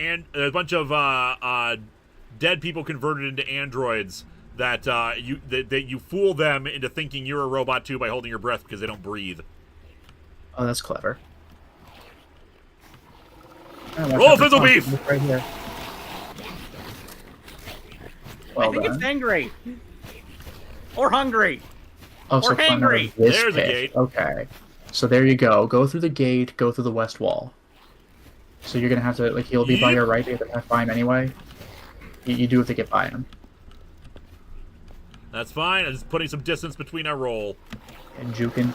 dead people converted into androids that you fool them into thinking you're a robot too by holding your breath because they don't breathe. Oh, that's clever. Roll fizzle beef! Right here. Well I think done. it's angry. Or hungry. Oh, so or climb out of hangry. this There's a pit. gate. Okay. So there you go. Go through the gate, go through the west wall. So you're going to have to, like, he'll be by Yep. your right, you have to have to find him anyway. You do have to get by him. That's fine. I'm just putting some distance between our roll. And juking.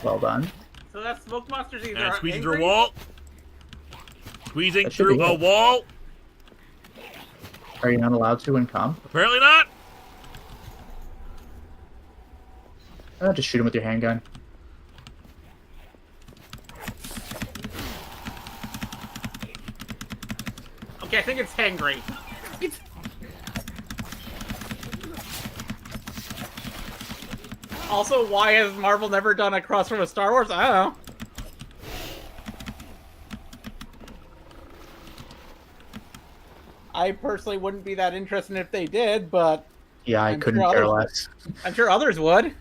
Well done. So that smoke monster's either And squeezing angry, through a wall. Squeezing That should through be a it. wall. Are you not allowed to and come? Apparently not. Just shoot him with your handgun. Okay, I think it's hangry. Also, why has Marvel never done a crossover with Star Wars? I don't know. I personally wouldn't be that interested if they did, but Yeah, I I'm couldn't sure care others- less. I'm sure others would.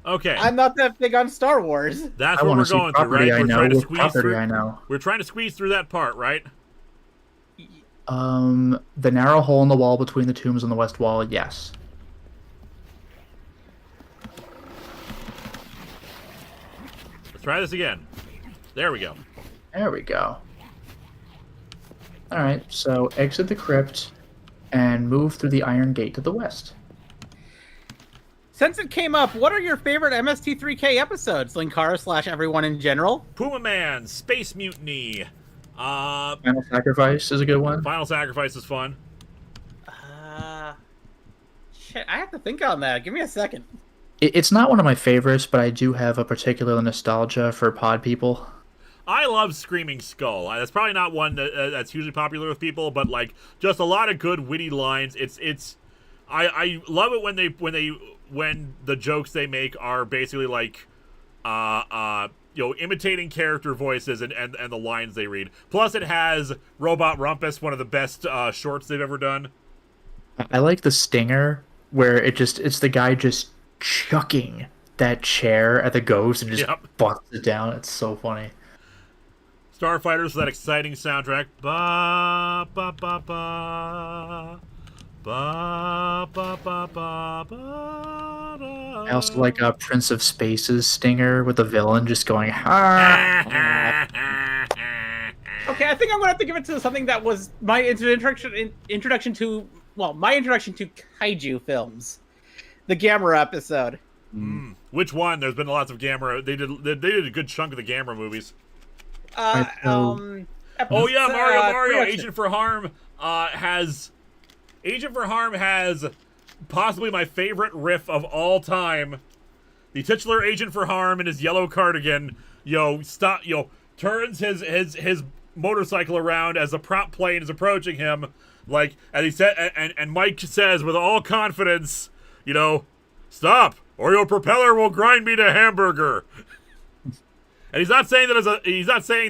Okay. I'm not that big on Star Wars. That's I what want we're to see going through, property right? I We're know trying to with squeeze property through. I know. We're trying to squeeze through that part, right? The narrow hole in the wall between the tombs on the west wall, yes. Let's try this again. There we go. There we go. Alright, so exit the crypt and move through the iron gate to the west. Since it came up, what are your favorite MST3K episodes? Linkara / everyone in general? Puma Man, Space Mutiny. Final Sacrifice is a good one. Final Sacrifice is fun. Shit, I have to think on that. Give me a second. It's not one of my favorites, but I do have a particular nostalgia for pod people. I love Screaming Skull. That's probably not one that's hugely popular with people, but like just a lot of good witty lines. I love it when the jokes they make are basically like imitating character voices and the lines they read. Plus it has Robot Rumpus, one of the best shorts they've ever done. I like the stinger where it's the guy just chucking that chair at the ghost and just busts it down. It's so funny. Starfighters, that exciting soundtrack. Ba ba ba ba. Ba ba ba ba ba. I also like Prince of Space's stinger with the villain just going ha. Okay, I think I'm gonna have to give it to something that was my introduction to kaiju films. The Gamera episode. Which one? There's been lots of Gamera. They did a good chunk of the Gamera movies. Mario. Mario. Agent for Harm has possibly my favorite riff of all time. The titular Agent for Harm in his yellow cardigan, turns his motorcycle around as a prop plane is approaching him, and he said, and Mike says with all confidence, stop, or your propeller will grind me to hamburger. And he's not saying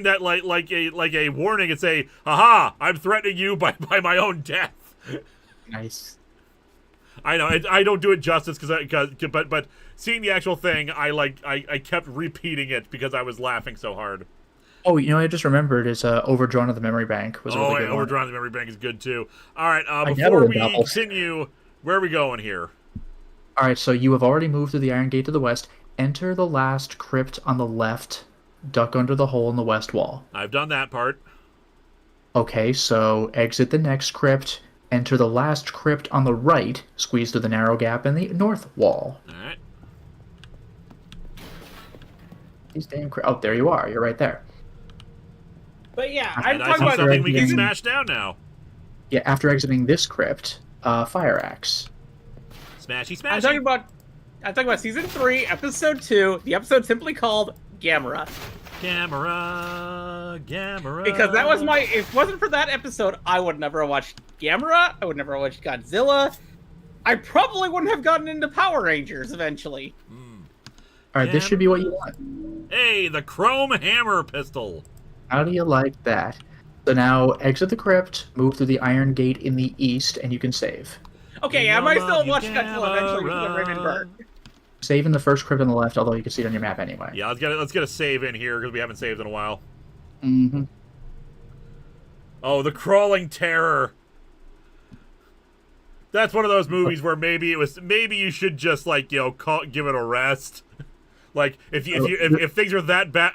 that like a warning. It's a haha, I'm threatening you by my own death. Nice. I know I don't do it justice but seeing the actual thing, I kept repeating it because I was laughing so hard. Oh, I just remembered is Overdrawn to the Memory Bank was a really good one. Overdrawn to the Memory Bank is good too. All right, before we continue, where are we going here? All right, so you have already moved through the Iron Gate to the west. Enter the last crypt on the left. Duck under the hole in the west wall. I've done that part. Okay, so exit the next crypt. Enter the last crypt on the right. Squeeze through the narrow gap in the north wall. All right. These damn oh, there you are. You're right there. But yeah, I'm talking about something we can smash down now. Yeah, after exiting this crypt, fire axe. Smashy. I'm talking about season 3, episode 2. The episode simply called Gamera. Gamera. Because that was if it wasn't for that episode, I would never have watched Gamera. I would never have watched Godzilla. I probably wouldn't have gotten into Power Rangers eventually. All right, this should be what you want. Hey, the chrome hammer pistol. How do you like that? So now exit the crypt, move through the Iron Gate in the east, and you can save. Okay, I might still watch Godzilla eventually because of Raymond Burr. Save in the first crypt on the left, although you can see it on your map anyway. Yeah, let's get a save in here because we haven't saved in a while. Mm-hmm. Oh, the crawling terror. That's one of those movies where maybe you should just give it a rest. Like if things are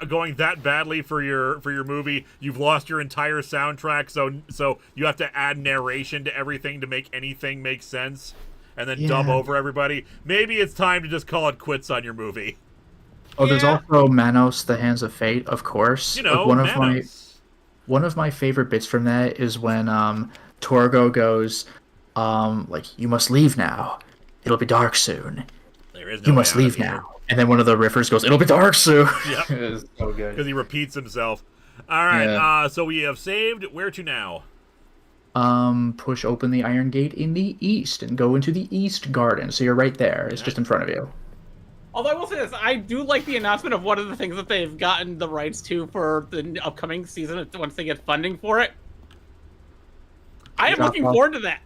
going that badly for your movie, you've lost your entire soundtrack. So you have to add narration to everything to make anything make sense, and then dub over everybody. Maybe it's time to just call it quits on your movie. Oh, there's also Manos: The Hands of Fate, of course. Manos. One of my favorite bits from that is when Torgo goes, you must leave now. It'll be dark soon. There is no you must leave now. And then one of the riffers goes, it'll be dark soon. Yep. It's so good. Because he repeats himself. All right, so we have saved. Where to now? Push open the Iron Gate in the east and go into the East Garden. So you're right there. It's just in front of you. Although I will say this, I do like the announcement of one of the things that they've gotten the rights to for the upcoming season once they get funding for it. I am looking forward to that.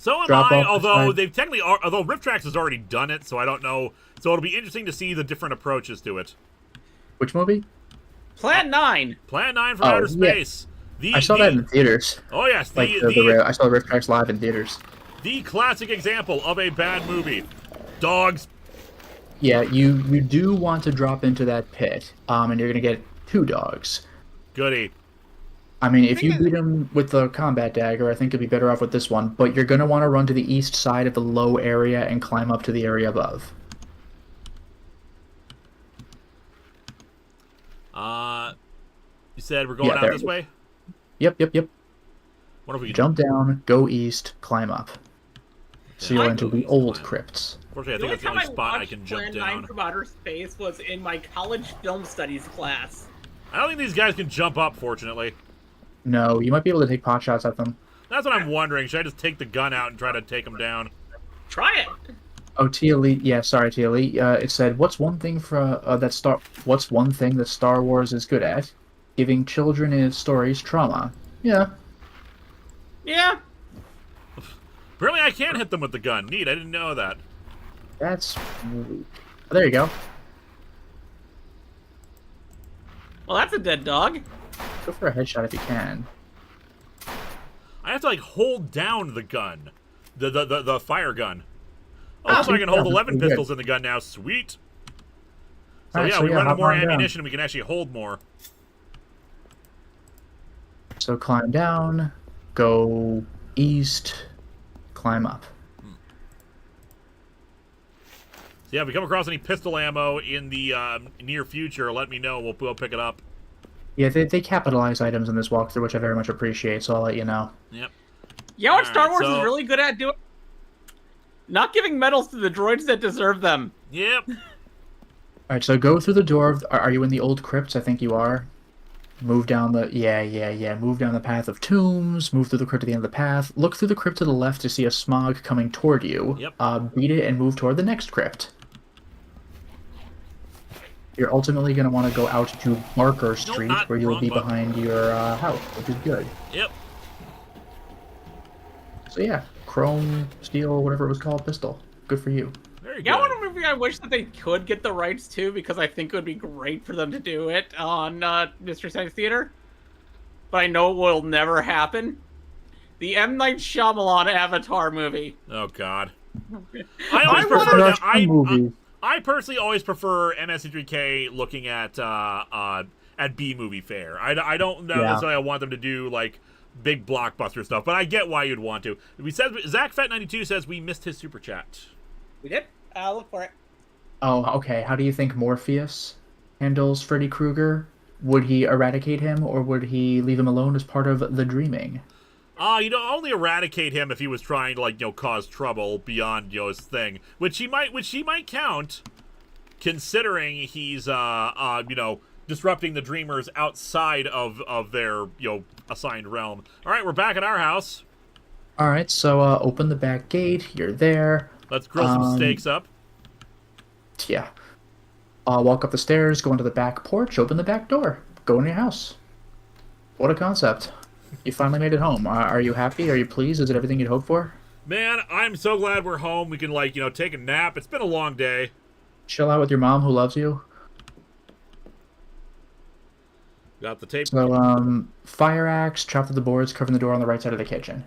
So am Drop I, off the although side. they've technically, although Riptrax has already done it, so I don't know. So it'll be interesting to see the different approaches to it. Which movie? Plan 9. Plan 9 from Oh, Outer yeah. Space. I saw that in the theaters. Oh yes, Like I saw the Rift Tracks live in theaters. the classic example of a bad movie. Dogs. Yeah, you do want to drop into that pit, and you're gonna get 2 dogs. Goody. I mean, if you beat him with the combat dagger, I think you'd be better off with this one. But you're gonna want to run to the east side of the low area and climb up to the area above. You said we're going out this way? Yep. What if we Jump down, go east, climb up. So you'll enter the old crypts. Unfortunately, I think that's the only spot I can jump Plan down. 9 from Outer Space was in my college film studies class. I don't think these guys can jump up, fortunately. No, you might be able to take pot shots at them. That's what I'm wondering. Should I just take the gun out and try to take them down? Try it. Oh, Tia Lee. Yeah, sorry, Tia Lee. It said, "What's one thing What's one thing that Star Wars is good at? Giving children in its stories trauma." Yeah. Yeah. Apparently, I can hit them with the gun. Neat. I didn't know that. That's. Oh, there you go. Well, that's a dead dog. Go for a headshot if you can. I have to like hold down the gun, the fire gun. Oh, so I can yeah, hold 11 pretty pistols in the gun now. Sweet. So Alright, yeah, we run out hop more on down. ammunition. We can actually hold more. So climb down, go east, climb up. So yeah, if we come across any pistol ammo in the near future, let me know. We'll pick it up. Yeah, they capitalize items in this walkthrough, which I very much appreciate, so I'll let you know. Yep. You know what Star Alright, Wars so- is really good at doing? Not giving medals to the droids that deserve them. Yep. Alright, so go through the door of... Are you in the old crypts? I think you are. Move down the... Yeah. Move down the path of tombs. Move through the crypt to the end of the path. Look through the crypt to the left to see a smog coming toward you. Yep. Beat it and move toward the next crypt. You're ultimately going to want to go out to Barker Street, not where you'll wrong be button. behind your house, which is good. Yep. So yeah, chrome, steel, whatever it was called, pistol. Good for you. Very good. Yeah, one movie I wish that they could get the rights to, because I think it would be great for them to do it on Mystery Science Theater. But I know it will never happen. The M. Night Shyamalan Avatar movie. Oh God. Movie. I personally always prefer MSC3K looking at B movie fare. I don't know necessarily I want them to do like big blockbuster stuff, but I get why you'd want to. We said Zach Fat92 says we missed his super chat. We did? I'll look for it. Oh, okay. How do you think Morpheus handles Freddy Krueger? Would he eradicate him, or would he leave him alone as part of the dreaming? Only eradicate him if he was trying to like, cause trouble beyond, his thing, which he might count, considering he's, disrupting the dreamers outside of their, assigned realm. All right, we're back at our house. All right, so open the back gate. You're there. Let's grill some steaks up. Yeah. Walk up the stairs, go into the back porch, open the back door, go in your house. What a concept. You finally made it home. Are you happy? Are you pleased? Is it everything you'd hoped for? Man, I'm so glad we're home. We can, take a nap. It's been a long day. Chill out with your mom who loves you. Got the tape. So, fire axe, chop through the boards, covering the door on the right side of the kitchen.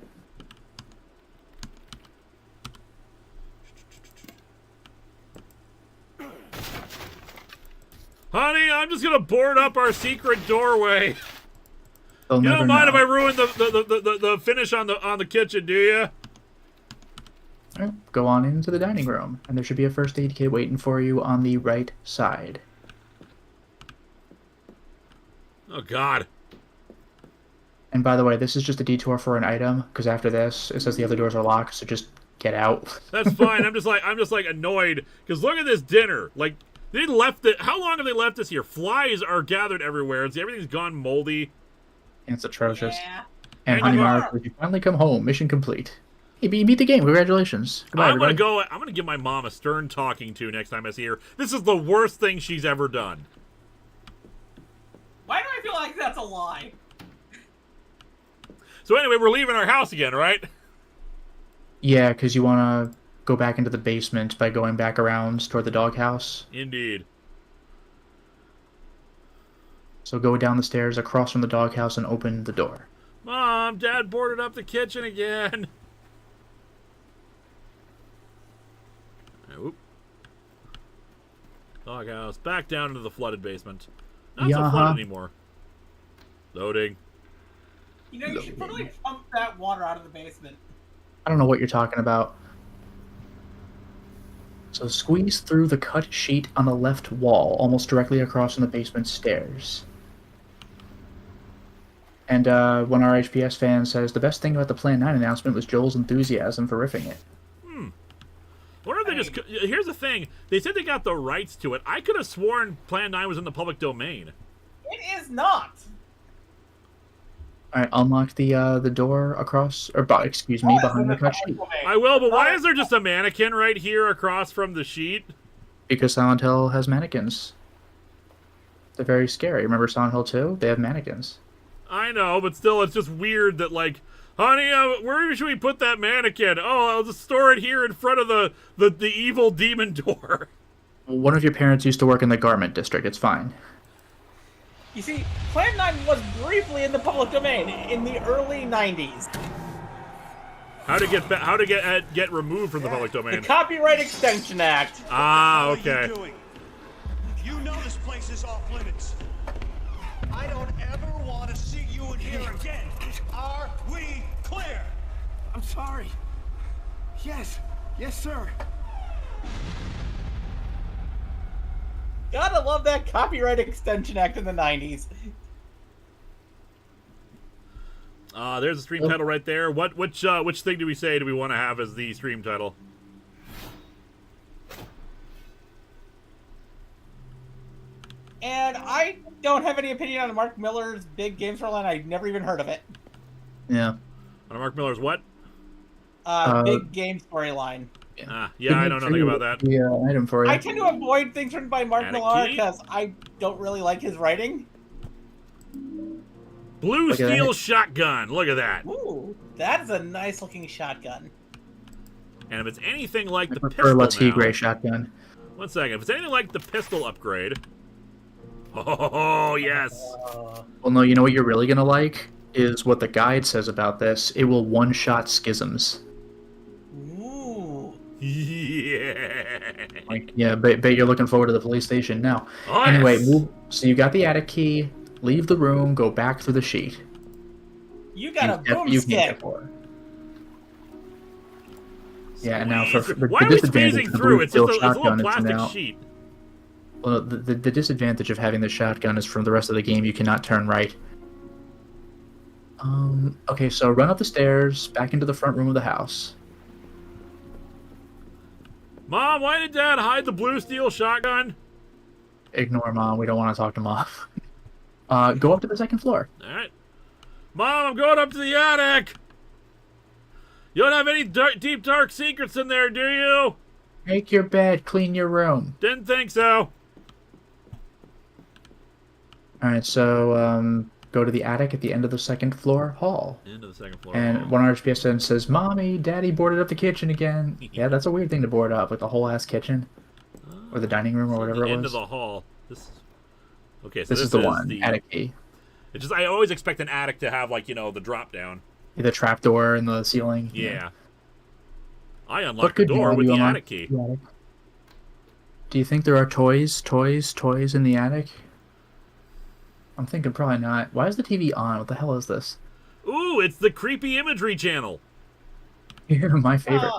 Honey, I'm just gonna board up our secret doorway. They'll You never don't mind know. if I ruin the finish on the kitchen, do you? All right, go on into the dining room, and there should be a first aid kit waiting for you on the right side. Oh God. And by the way, this is just a detour for an item, because after this, it says the other doors are locked, so just get out. That's fine. I'm just like annoyed because look at this dinner. Like they left it. How long have they left us here? Flies are gathered everywhere. Everything's gone moldy. It's atrocious. Yeah. And And Honey you Mark, you finally come home. Mission complete. Hey, you beat the game. Congratulations. Goodbye, I'm gonna everybody. I'm gonna give my mom a stern talking to next time I see her. This is the worst thing she's ever done. Why do I feel like that's a lie? So anyway, we're leaving our house again, right? Yeah, because you want to go back into the basement by going back around toward the doghouse. Indeed. So go down the stairs across from the doghouse and open the door. Mom, Dad boarded up the kitchen again. Oop. Doghouse. Back down into the flooded basement. Not so flooded anymore. Loading. You know, you should probably pump that water out of the basement. I don't know what you're talking about. So squeeze through the cut sheet on the left wall, almost directly across from the basement stairs. And one of our HPS fan says, the best thing about the Plan 9 announcement was Joel's enthusiasm for riffing it. What if they just... Here's the thing. They said they got the rights to it. I could have sworn Plan 9 was in the public domain. It is not. Alright, unlock the door across... Or, excuse me, behind the cut sheet. I will, but why is there just a mannequin right here across from the sheet? Because Silent Hill has mannequins. They're very scary. Remember Silent Hill 2? They have mannequins. I know, but still, it's just weird that, like, honey, where should we put that mannequin? Oh, I'll just store it here in front of the evil demon door. One of your parents used to work in the garment district. It's fine. You see, Plan 9 was briefly in the public domain in the early 90s. How to get removed from the public domain? The Copyright Extension Act. Ah, okay. You know this place is off limits. I don't ever want to see you in here again. Are we clear? I'm sorry. Yes. Yes, sir. Gotta love that Copyright Extension Act in the 90s. There's the stream title right there. Which thing do we say do we want to have as the stream title? And I don't have any opinion on Mark Miller's big game storyline. I've never even heard of it. Yeah. On Mark Miller's what? Big game storyline. Yeah, I know nothing about that. Yeah, item for you. I tend to avoid things written by Mark Millar because I don't really like his writing. Blue steel shotgun. Look at that. Ooh, that's a nice looking shotgun. And if it's anything like the prefer pistol now, Gray shotgun. 1 second. If it's anything like the pistol upgrade. Oh, yes. Well, no, you know what you're really going to like? Is what the guide says about this. It will one-shot schisms. Ooh. Yeah. Like, yeah, bet you're looking forward to the police station now. Oh, anyway, yes. so you got the attic key. Leave the room. Go back through the sheet. You got a boomstick. Yeah, and now for why are we squeezing through? It's just a little plastic sheet. Well, the disadvantage of having the shotgun is from the rest of the game you cannot turn right. Okay, so run up the stairs, back into the front room of the house. Mom, why did Dad hide the blue steel shotgun? Ignore Mom. We don't want to talk to Mom. Go up to the second floor. All right. Mom, I'm going up to the attic. You don't have any deep, dark secrets in there, do you? Make your bed. Clean your room. Didn't think so. All right, so go to the attic at the end of the second floor hall. End of the second floor. And one RHPSN says, "Mommy, Daddy boarded up the kitchen again." Yeah, that's a weird thing to board up, with the whole ass kitchen, or the dining room, or whatever it was. End of the hall. Okay, so this is the one. Attic key. It's just I always expect an attic to have, like, you know, the drop down. The trapdoor in the ceiling. Yeah. I unlocked the door with the attic key. Do you think there are toys in the attic? I'm thinking probably not. Why is the TV on? What the hell is this? Ooh, it's the creepy imagery channel. Yeah, my favorite.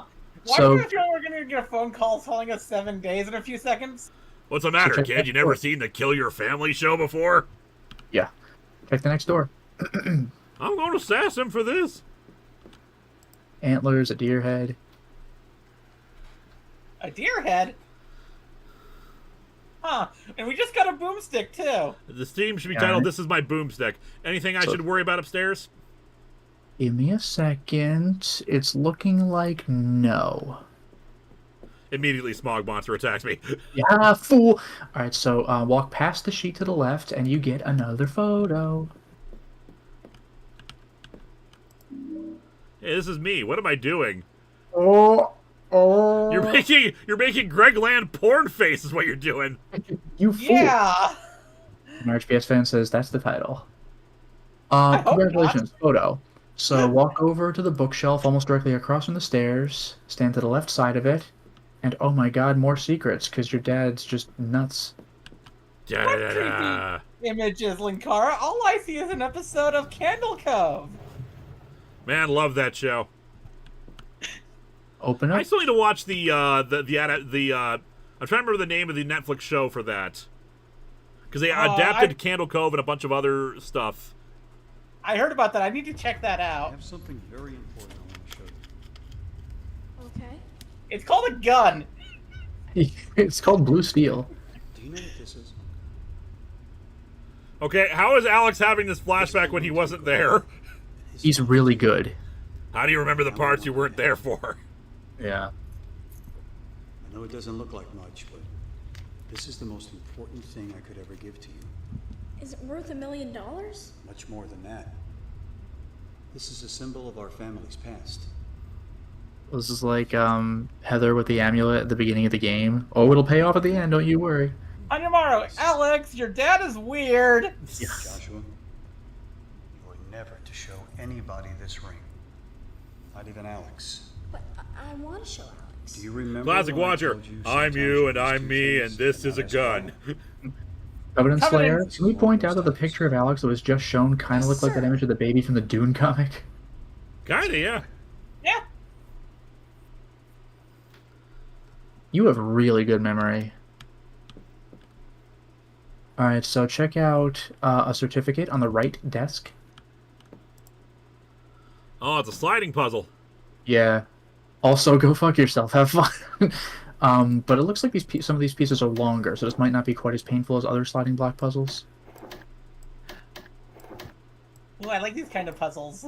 Why do you feel we're going to get a phone call telling us 7 days in a few seconds? What's the matter, kid? You never seen the Kill Your Family show before? Yeah. Check the next door. I'm going to sass him for this. Antlers, a deer head. A deer head? Huh. And we just got a boomstick, too. The stream should be titled, "This is my boomstick." Anything I should worry about upstairs? Give me a second. It's looking like no. Immediately, Smog Monster attacks me. Yeah, fool! Alright, so walk past the sheet to the left, and you get another photo. Hey, this is me. What am I doing? Oh, oh. You're making Greg Land porn face is what you're doing. You fool. Yeah. An RHPS fan says that's the title. hope Congratulations, photo. So walk over to the bookshelf almost directly across from the stairs, stand to the left side of it, and oh my god, more secrets, because your dad's just nuts. Da-da-da-da. Images, Linkara. All I see is an episode of Candle Cove. Man, love that show. Open up. I still need to watch the I'm trying to remember the name of the Netflix show for that. Because they adapted Candle Cove and a bunch of other stuff. I heard about that. I need to check that I out. have something very important I want to show you. Okay. It's called a gun. It's called Blue Steel. Do you know what this is? Okay, how is Alex having this flashback when he wasn't there? He's really good. How do you remember the parts you weren't there for? Yeah. I know it doesn't look like much, but this is the most important thing I could ever give to you. Is it worth $1 million? Much more than that. This is a symbol of our family's past. This is like Heather with the amulet at the beginning of the game. Oh, it'll pay off at the end, don't you worry. Hanamaru, Alex, your dad is weird. Joshua, you are never to show anybody this ring. Not even Alex. But I want to show Alex. Do you remember? Classic when I Watcher. told you I'm sometimes you and these I'm two me things and this are is a not as gun. Covenant Slayer, Covenant- can we point out that the picture of Alex that was just shown kind of looked like that image of the baby from the Dune comic? Kinda, yeah. Yeah. You have really good memory. Alright, so check out a certificate on the right desk. Oh, it's a sliding puzzle. Yeah. Also, go fuck yourself. Have fun. But it looks like some of these pieces are longer, so this might not be quite as painful as other sliding block puzzles. Ooh, I like these kind of puzzles.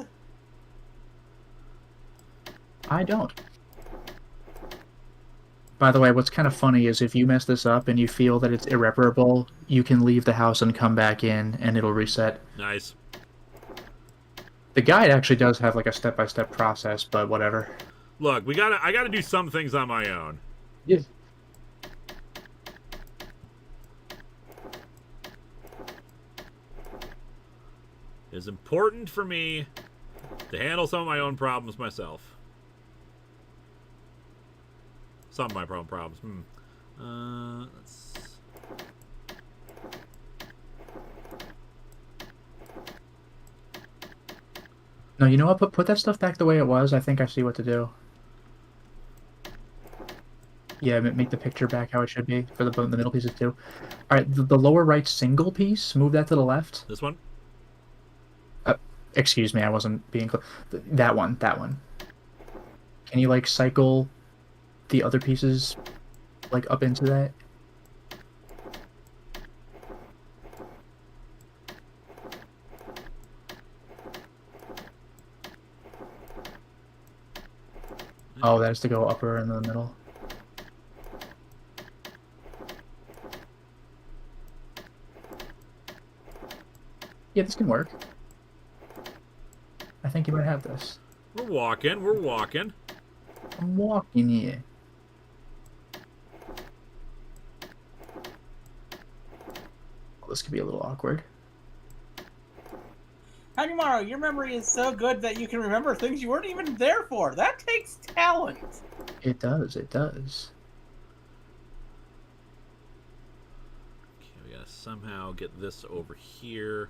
I don't. By the way, what's kind of funny is if you mess this up and you feel that it's irreparable, you can leave the house and come back in, and it'll reset. Nice. The guide actually does have like a step-by-step process, but whatever. Look, I gotta do some things on my own. Yeah. It's important for me to handle some of my own problems myself. Some of my problems. Let's... No, you know what? Put that stuff back the way it was. I think I see what to do. Yeah, make the picture back how it should be for the middle pieces too. All right, the lower right single piece, move that to the left. This one? Excuse me, I wasn't being clear. That one. Can you like cycle the other pieces like up into that? Oh, that is to go upper in the middle. Yeah, this can work. I think you might have this. We're walking. I'm walking here. Well, this could be a little awkward. Hanamaru, your memory is so good that you can remember things you weren't even there for. That takes talent. It does, it does. Okay, we gotta somehow get this over here.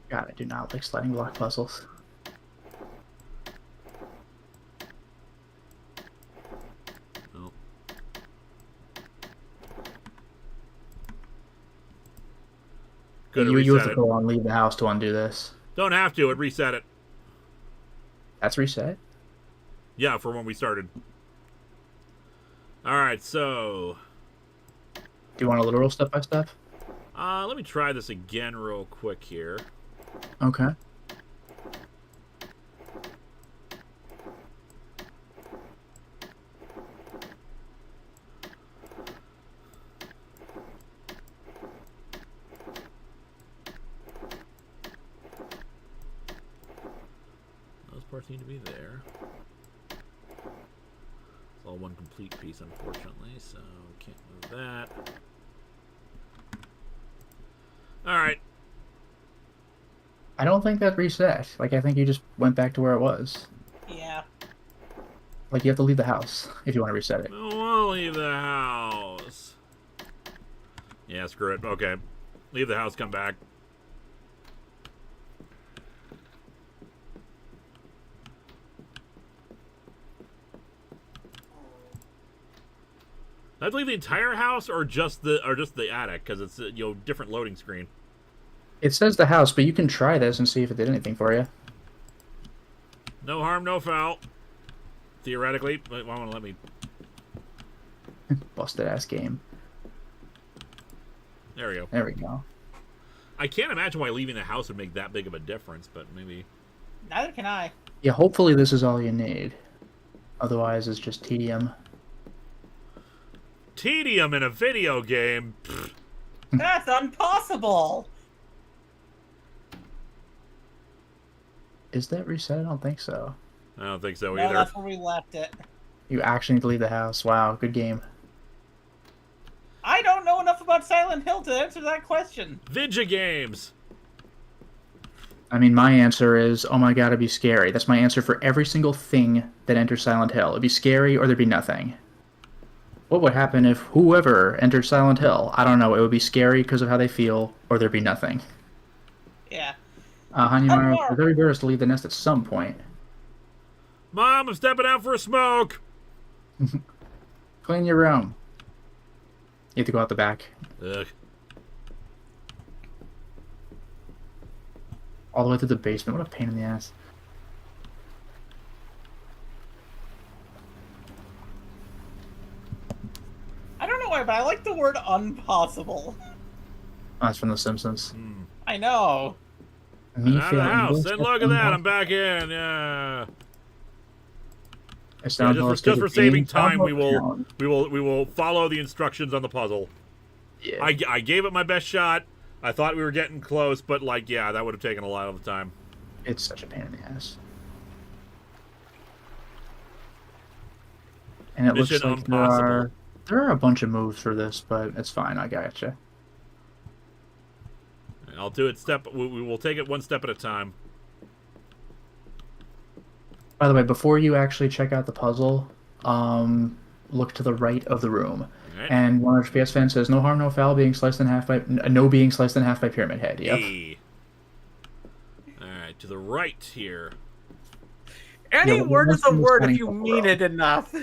God, I do not like sliding block puzzles. Oh. Good, You have reset to it. go on leave the house to undo this. Don't have to, it reset it. That's reset? Yeah, for when we started. Alright, so... Do you want a literal step-by-step? let me try this again real quick here. Okay. parts need to be there. It's all one complete piece, unfortunately, so can't move that. Alright. I don't think that reset. Like, I think you just went back to where it was. Yeah. Like, you have to leave the house if you want to reset it. I don't want to leave the house. Yeah, screw it. Okay. Leave the house, come back. I have to leave the entire house or just the attic because it's different loading screen. It says the house, but you can try this and see if it did anything for you. No harm, no foul. Theoretically, why won't it let me? Busted ass game. There we go. There we go. I can't imagine why leaving the house would make that big of a difference, but maybe. Neither can I. Yeah, hopefully this is all you need. Otherwise, it's just tedium. Tedium in a video game. Pfft. That's impossible. Is that reset? I don't think so. I don't think so No, either. that's where we left it. You actually need to leave the house. Wow, good game. I don't know enough about Silent Hill to answer that question. Vidya games. I mean, my answer is, oh my god, it'd be scary. That's my answer for every single thing that enters Silent Hill. It'd be scary or there'd be nothing. What would happen if whoever entered Silent Hill? I don't know. It would be scary because of how they feel, or there'd be nothing. Yeah. Hanimaro, the very bird has to leave the nest at some point. Mom, I'm stepping out for a smoke. Clean your room. You have to go out the back. Ugh. All the way to the basement. What a pain in the ass. I don't know why, but I like the word impossible. Oh, that's from The Simpsons. I know. Me Out of the feeling house. this And look at that. I'm impossible. back in. Yeah. It Yeah, sounds just for saving time, we challenge. will follow the instructions on the puzzle. Yeah. I gave it my best shot. I thought we were getting close, but like, yeah, that would have taken a lot of the time. It's such a pain in the ass. And it looks Mission like impossible. there are a bunch of moves for this, but it's fine. I gotcha. I'll do it we will take it one step at a time. By the way, before you actually check out the puzzle, look to the right of the room. Alright. And 1 FPS fan says, no harm, no foul, being sliced in half by Pyramid Head. Yep. Hey. Alright, to the right here. Any Yeah, word is a what's word the if you sliding mean puzzle? it enough.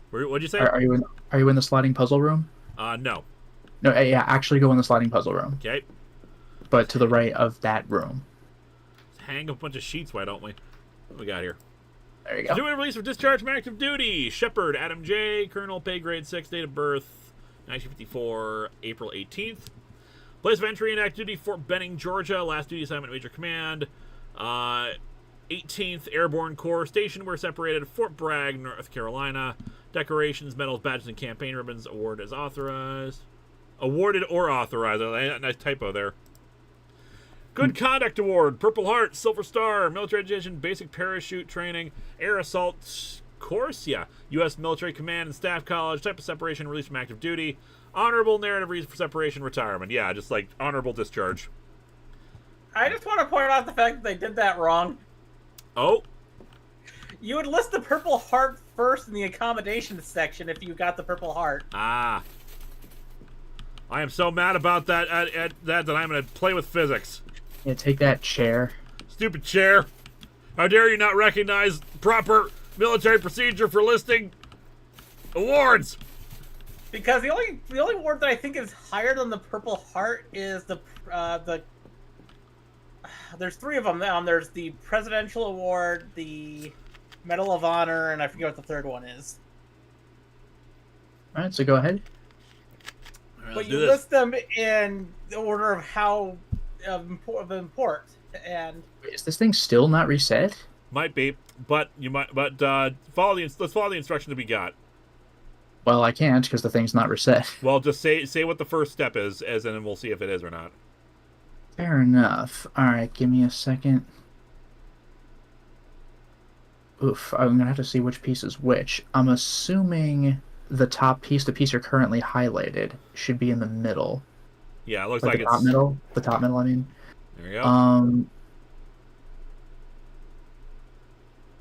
What'd you say? Are you in the sliding puzzle room? No. No, yeah, actually go in the sliding puzzle room. Okay. But to the right of that room. Let's hang a bunch of sheets, why don't we? What do we got here? There you go. Doing release for discharge from active duty. Shepard, Adam J. Colonel, pay grade 6, date of birth, 1954, April 18th. Place of entry in active duty, Fort Benning, Georgia. Last duty assignment, Major Command. 18th Airborne Corps. Station where separated. Fort Bragg, North Carolina. Decorations, medals, badges, and campaign ribbons. Award as authorized. Awarded or authorized. Nice typo there. Good Conduct Award, Purple Heart, Silver Star, Military Education, Basic Parachute Training, Air Assault Course, yeah, U.S. Military Command and Staff College, type of separation, release from active duty, honorable narrative reason for separation, retirement. Yeah, just like honorable discharge. I just want to point out the fact that they did that wrong. Oh, You would list the Purple Heart first in the accommodations section if you got the Purple Heart. I am so mad about that that I'm going to play with physics. Yeah, take that chair. Stupid chair. How dare you not recognize proper military procedure for listing awards? Because the only award that I think is higher than the Purple Heart is the there's 3 of them. There's the Presidential Award, the Medal of Honor, and I forget what the 3rd one is. All right, so go ahead. All right, But let's you do this. list them in the order of how of import, and Wait, is this thing still not reset? Might be, but you might. But let's follow the instructions that we got. Well, I can't because the thing's not reset. Well, just say what the first step is, and then we'll see if it is or not. Fair enough. All right, give me a second. Oof, I'm gonna have to see which piece is which. I'm assuming the top piece, the piece you're currently highlighted, should be in the middle. Yeah, it looks Like like the top it's... middle? The top middle, I mean. There you go.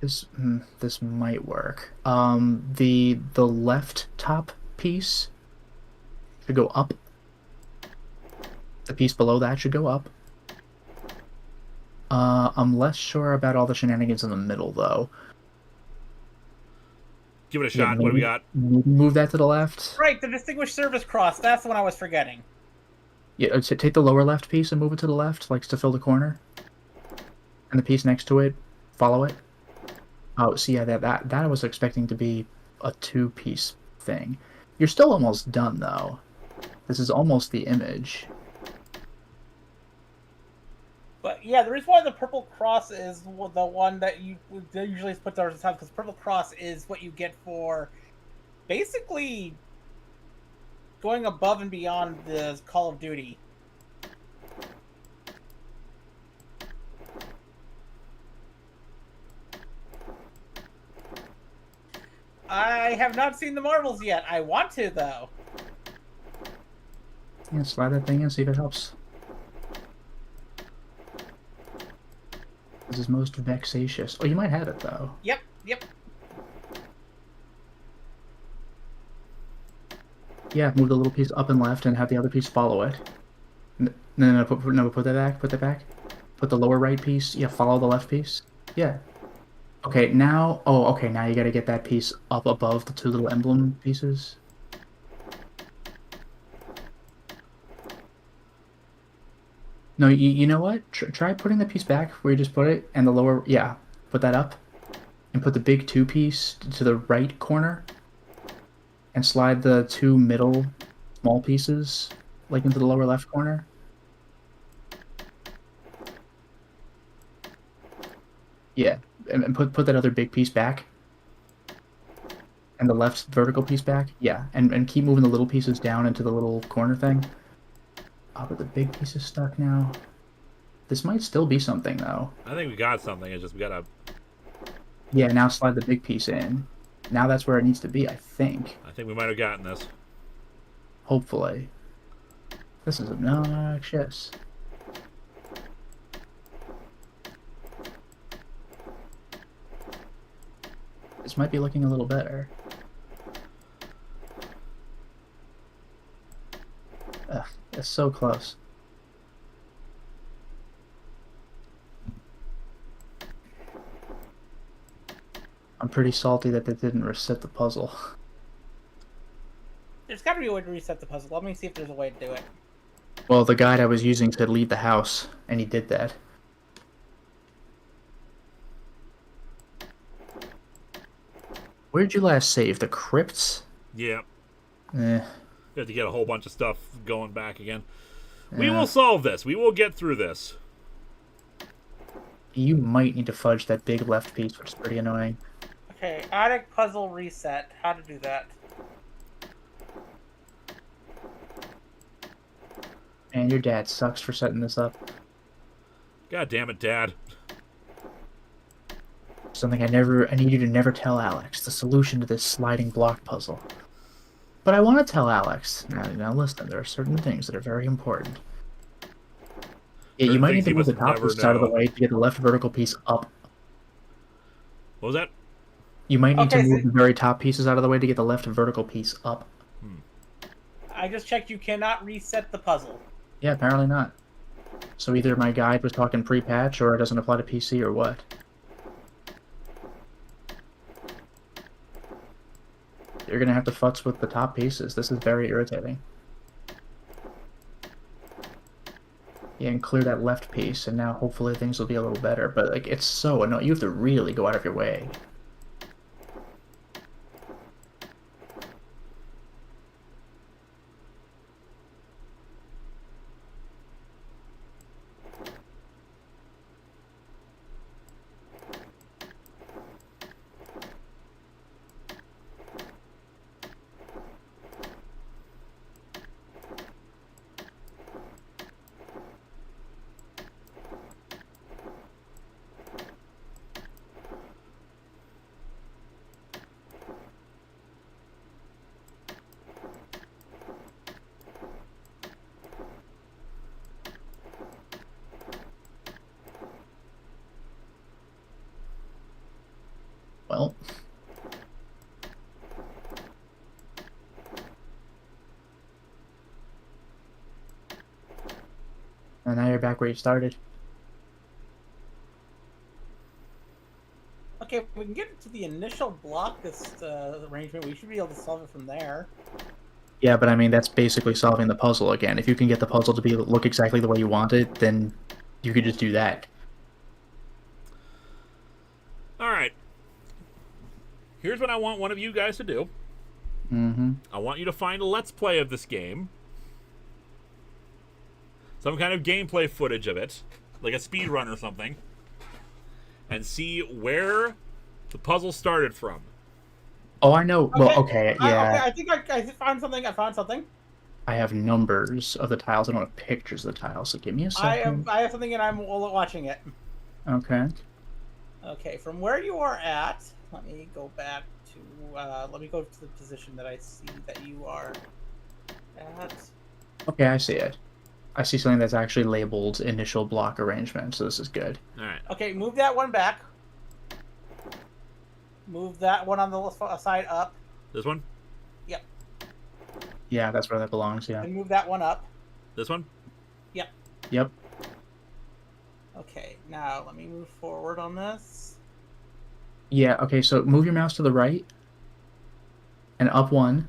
This might work. The left top piece should go up. The piece below that should go up. I'm less sure about all the shenanigans in the middle, though. Give it a Yeah, shot. What do we got? Move that to the left. Right, the Distinguished Service Cross. That's the one I was forgetting. Yeah, so take the lower left piece and move it to the left, like to fill the corner. And the piece next to it, follow it. Oh, see, yeah, that I was expecting to be a two-piece thing. You're still almost done, though. This is almost the image. But yeah, the reason why the purple cross is the one that you usually put towards the top, because purple cross is what you get for basically going above and beyond the Call of Duty. I have not seen the Marvels yet. I want to, though. Yeah, slide that thing in, see if it helps. This is most vexatious. Oh, you might have it, though. Yep. Yeah, move the little piece up and left and have the other piece follow it. No, put that back, put that back. Put the lower right piece, yeah, follow the left piece. Yeah. Okay, now, now you gotta get that piece up above the two little emblem pieces. No, you know what? Try putting the piece back where you just put it, and the lower, yeah, put that up. And put the big two piece to the right corner. And slide the two middle small pieces, like into the lower left corner. Yeah, and put that other big piece back. And the left vertical piece back. Yeah, and keep moving the little pieces down into the little corner thing. Oh, but the big piece is stuck now. This might still be something, though. I think we got something. It's just we gotta... Yeah, now slide the big piece in. Now that's where it needs to be, I think. I think we might have gotten this. Hopefully. This is obnoxious. This might be looking a little better. Ugh, it's so close. I'm pretty salty that they didn't reset the puzzle. There's got to be a way to reset the puzzle. Let me see if there's a way to do it. Well, the guide I was using said leave the house, and he did that. Where did you last save? The crypts? Yeah. Eh. We have to get a whole bunch of stuff going back again. We will solve this. We will get through this. You might need to fudge that big left piece, which is pretty annoying. Okay, attic puzzle reset. How to do that? Man, your dad sucks for setting this up. God damn it, Dad. Something I need you to never tell Alex. The solution to this sliding block puzzle. But I want to tell Alex. Now listen, there are certain things that are very important. Yeah, you might need to move the top piece out of the way to get the left vertical piece up. What was that? You might need to move the very top pieces out of the way to get the left vertical piece up. I just checked. You cannot reset the puzzle. Yeah, apparently not. So either my guide was talking pre-patch, or it doesn't apply to PC, or what? You're gonna have to futz with the top pieces. This is very irritating. Yeah, and clear that left piece, and now hopefully things will be a little better. But like, it's so annoying. You have to really go out of your way. And now you're back where you started. Okay, if we can get to the initial block this arrangement, we should be able to solve it from there. Yeah, but I mean, that's basically solving the puzzle again. If you can get the puzzle to look exactly the way you want it, then you could just do that. All right. Here's what I want one of you guys to do. Mm-hmm. I want you to find a Let's Play of this game. Some kind of gameplay footage of it. Like a speed run or something. And see where the puzzle started from. Oh, I know. Well, okay, yeah. I think I found something. I found something. I have numbers of the tiles. I don't have pictures of the tiles, so give me a second. I have something and I'm watching it. Okay. Okay, from where you are at, let me go back to, let me go to the position that I see that you are at. Okay, I see it. I see something that's actually labeled initial block arrangement, so this is good. All right. Okay, move that one back. Move that one on the side up. This one? Yep. Yeah, that's where that belongs, yeah. And move that one up. This one? Yep. Yep. Okay, now let me move forward on this. Yeah, okay, so move your mouse to the right. And up one.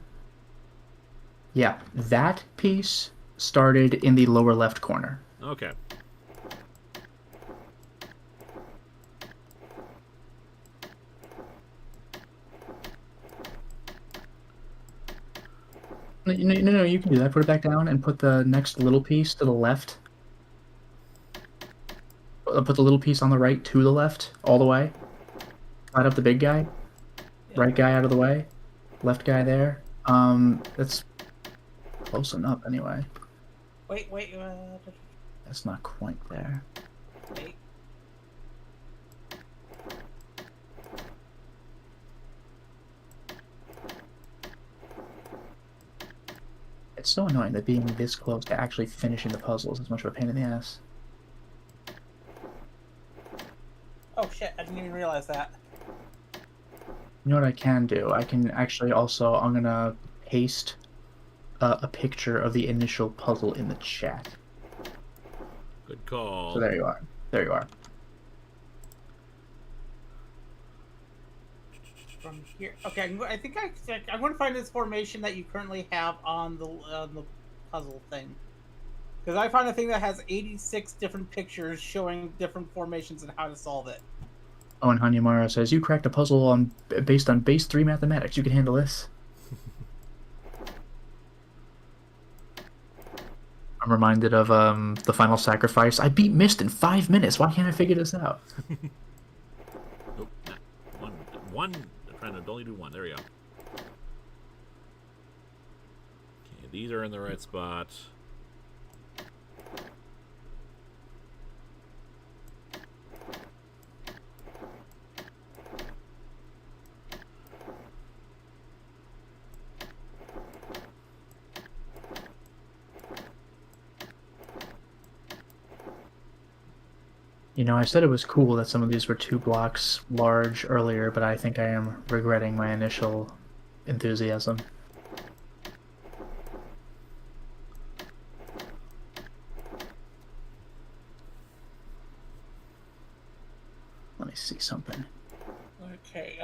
Yeah, that piece started in the lower left corner. Okay. No, you can do that. Put it back down and put the next little piece to the left. Put the little piece on the right to the left, all the way. Slide up the big guy. Right guy out of the way. Left guy there. That's close enough anyway. Wait. That's not quite there. Wait. It's so annoying that being this close to actually finishing the puzzle is as much of a pain in the ass. Oh shit, I didn't even realize that. You know what I can do? I can actually also, I'm gonna paste a picture of the initial puzzle in the chat. Good call. So there you are. There you are. From here, okay. I think I'm going to find this formation that you currently have on the puzzle thing, because I found a thing that has 86 different pictures showing different formations and how to solve it. Oh, and Hanyamara says, you cracked a puzzle based on base 3 mathematics. You can handle this. I'm reminded of the Final Sacrifice. I beat Mist in 5 minutes. Why can't I figure this out? Nope. One. I'm trying to only do one. There we go. Okay, these are in the right spot. You know, I said it was cool that some of these were 2 blocks large earlier, but I think I am regretting my initial enthusiasm. Let me see something. Okay,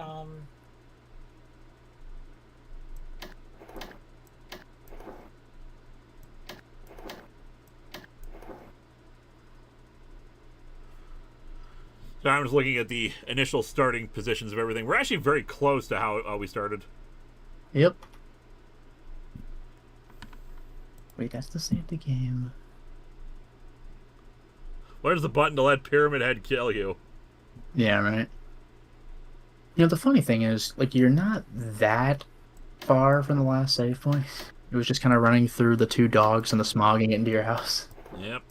So I'm just looking at the initial starting positions of everything. We're actually very close to how we started. Yep. Wait, that's the save the game. Where's the button to let Pyramid Head kill you? Yeah, right. You know, the funny thing is, like, you're not that far from the last save point. It was just kind of running through the 2 dogs and the smog and getting to your house. Yep.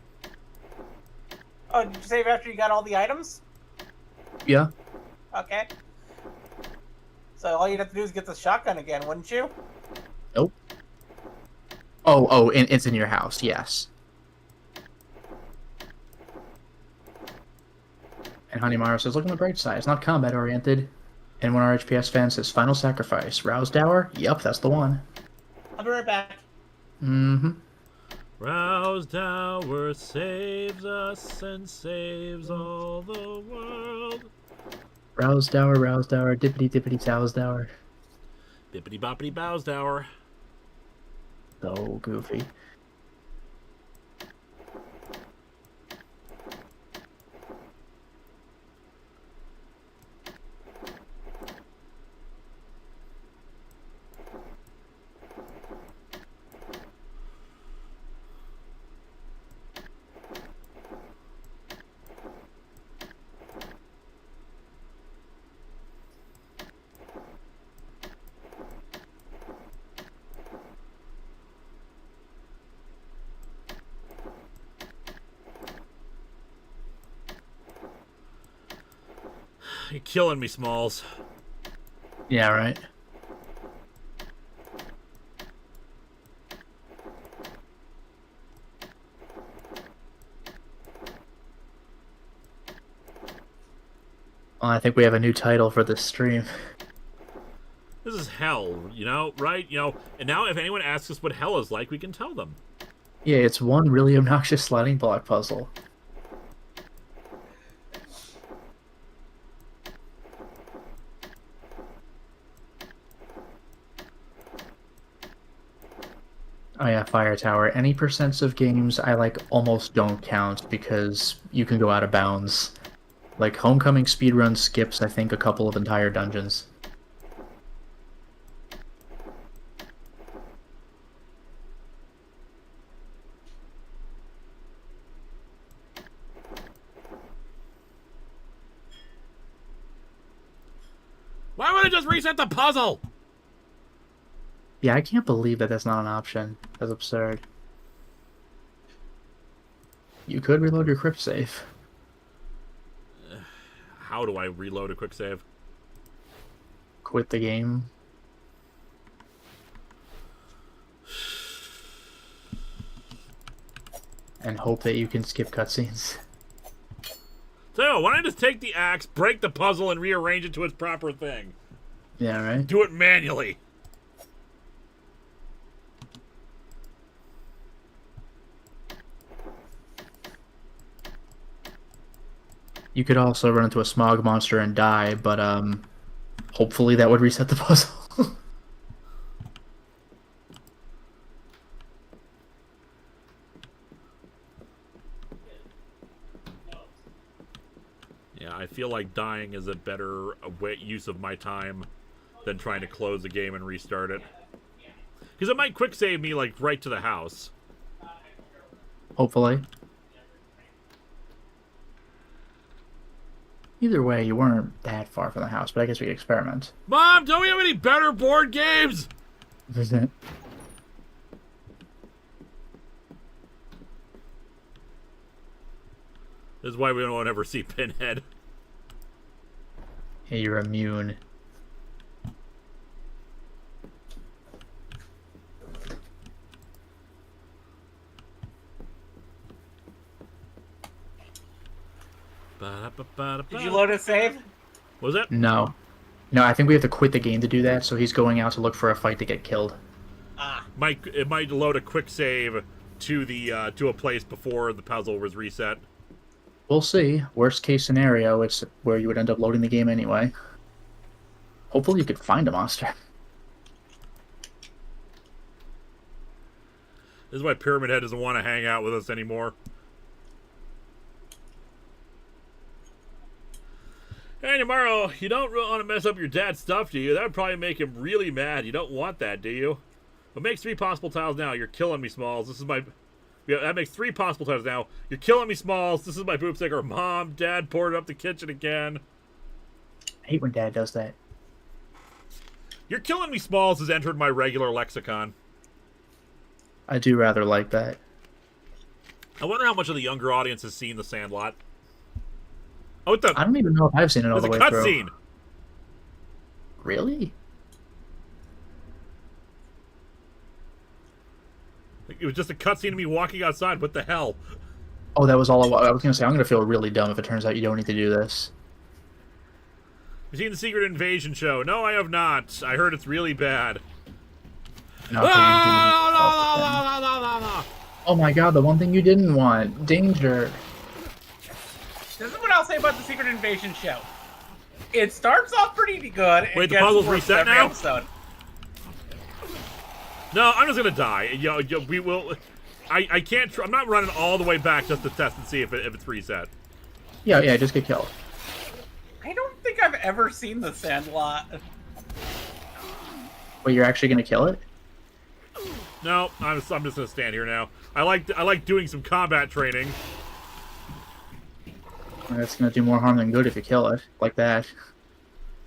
oh, did you save after you got all the items? Yeah. Okay. So all you'd have to do is get the shotgun again, wouldn't you? Nope. Oh, and it's in your house, yes. And Hanyamara says, look on the bright side, it's not combat-oriented. And when our HPS fan says, Final Sacrifice, Rouse Dower? Yep, that's the one. I'll be right back. Mm-hmm. Roused Hour saves us and saves all the world. Roused Hour, dippity dippity soused hour. Bippity boppity Bowsed Hour. So goofy. You're killing me, Smalls. Yeah, right. Well, I think we have a new title for this stream. This is hell, you know, right? You know, and now if anyone asks us what hell is like, we can tell them. Yeah, it's one really obnoxious sliding block puzzle. Oh yeah, Fire Tower. Any percents of games I like almost don't count because you can go out of bounds. Like Homecoming speedrun skips, I think, a couple of entire dungeons. Why would I just reset the puzzle? Yeah, I can't believe that that's not an option. That's absurd. You could reload your crypt save. How do I reload a quick save? Quit the game. And hope that you can skip cutscenes. So, why don't I just take the axe, break the puzzle, and rearrange it to its proper thing? Yeah, right? Do it manually. You could also run into a smog monster and die, but hopefully that would reset the puzzle. Yeah, I feel like dying is a better use of my time than trying to close the game and restart it. Because it might quick save me, like, right to the house. Hopefully. Either way, you weren't that far from the house, but I guess we could experiment. Mom, don't we have any better board games? Is it? This is why we don't ever see Pinhead. Hey, you're immune. Did you load a save? Was it? No. No, I think we have to quit the game to do that, so he's going out to look for a fight to get killed. It might load a quick save to the to a place before the puzzle was reset. We'll see. Worst case scenario, it's where you would end up loading the game anyway. Hopefully you could find a monster. This is why Pyramid Head doesn't want to hang out with us anymore. Hey, tomorrow, you don't really want to mess up your dad's stuff, do you? That would probably make him really mad. You don't want that, do you? What makes 3 possible tiles now? You're killing me, Smalls. This is my... Yeah, that makes 3 possible tiles now. You're killing me, Smalls. This is my poop sticker. Mom, Dad poured up the kitchen again. I hate when Dad does that. You're killing me, Smalls has entered my regular lexicon. I do rather like that. I wonder how much of the younger audience has seen The Sandlot. Oh, what the... I don't even know if I've seen it all There's the a way through. cutscene. Really? It was just a cutscene of me walking outside. What the hell? Oh, that was all I was going to say. I'm going to feel really dumb if it turns out you don't need to do this. You've seen the Secret Invasion show? No, I have not. I heard it's really bad. No, No. Oh my god, the one thing you didn't want. Danger. This is what I'll say about the Secret Invasion show. It starts off pretty good. And Wait, the gets puzzle's worse reset every now? Episode. No, I'm just gonna die. We will. I can't. I'm not running all the way back just to test and see if it's reset. Yeah, just get killed. I don't think I've ever seen the Sandlot. Wait, you're actually gonna kill it? No, I'm just gonna stand here now. I like doing some combat training. That's gonna do more harm than good if you kill it like that.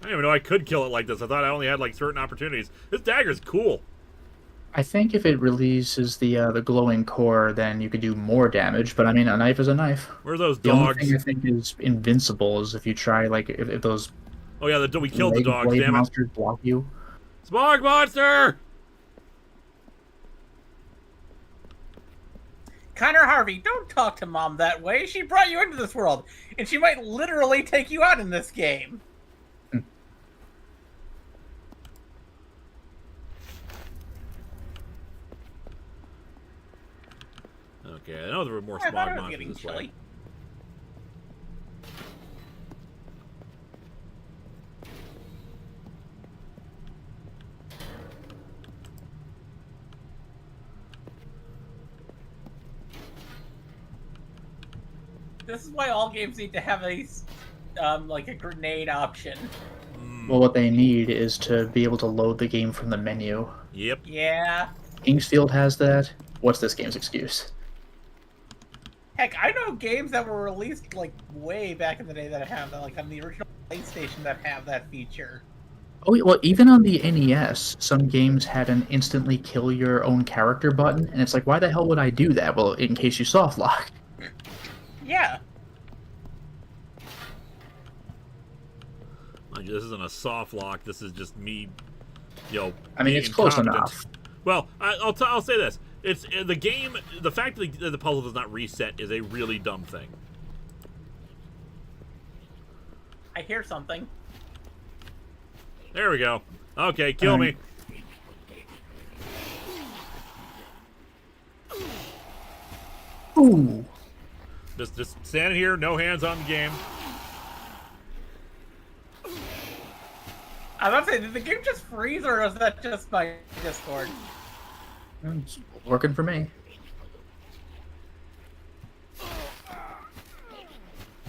I didn't even know I could kill it like this. I thought I only had like certain opportunities. This dagger's cool. I think if it releases the glowing core, then you could do more damage. But I mean, a knife is a knife. Where are those The only dogs? thing I think is invincible is if you try like if those Oh yeah, we killed the leg dogs. blade Damn it! monsters block you. Smog monster! Connor Harvey, don't talk to Mom that way. She brought you into this world, and she might literally take you out in this game. Okay, I know there were more I thought smog it was monsters getting this way. chilly. This is why all games need to have a like a grenade option. Well, what they need is to be able to load the game from the menu. Yep. Yeah. Kingsfield has that. What's this game's excuse? Heck, I know games that were released like way back in the day that have that, like on the original PlayStation that have that feature. Oh, well, even on the NES, some games had an instantly kill your own character button, and it's like, why the hell would I do that? Well, in case you soft lock. Yeah. Mind you, this isn't a soft lock. This is just me, I mean, being it's close incompetent. enough. Well, I'll say this: it's the game. The fact that the puzzle does not reset is a really dumb thing. I hear something. There we go. Okay, kill me. Ooh. Just standing here, no hands on the game. I was about to say, did the game just freeze, or is that just my Discord? It's working for me.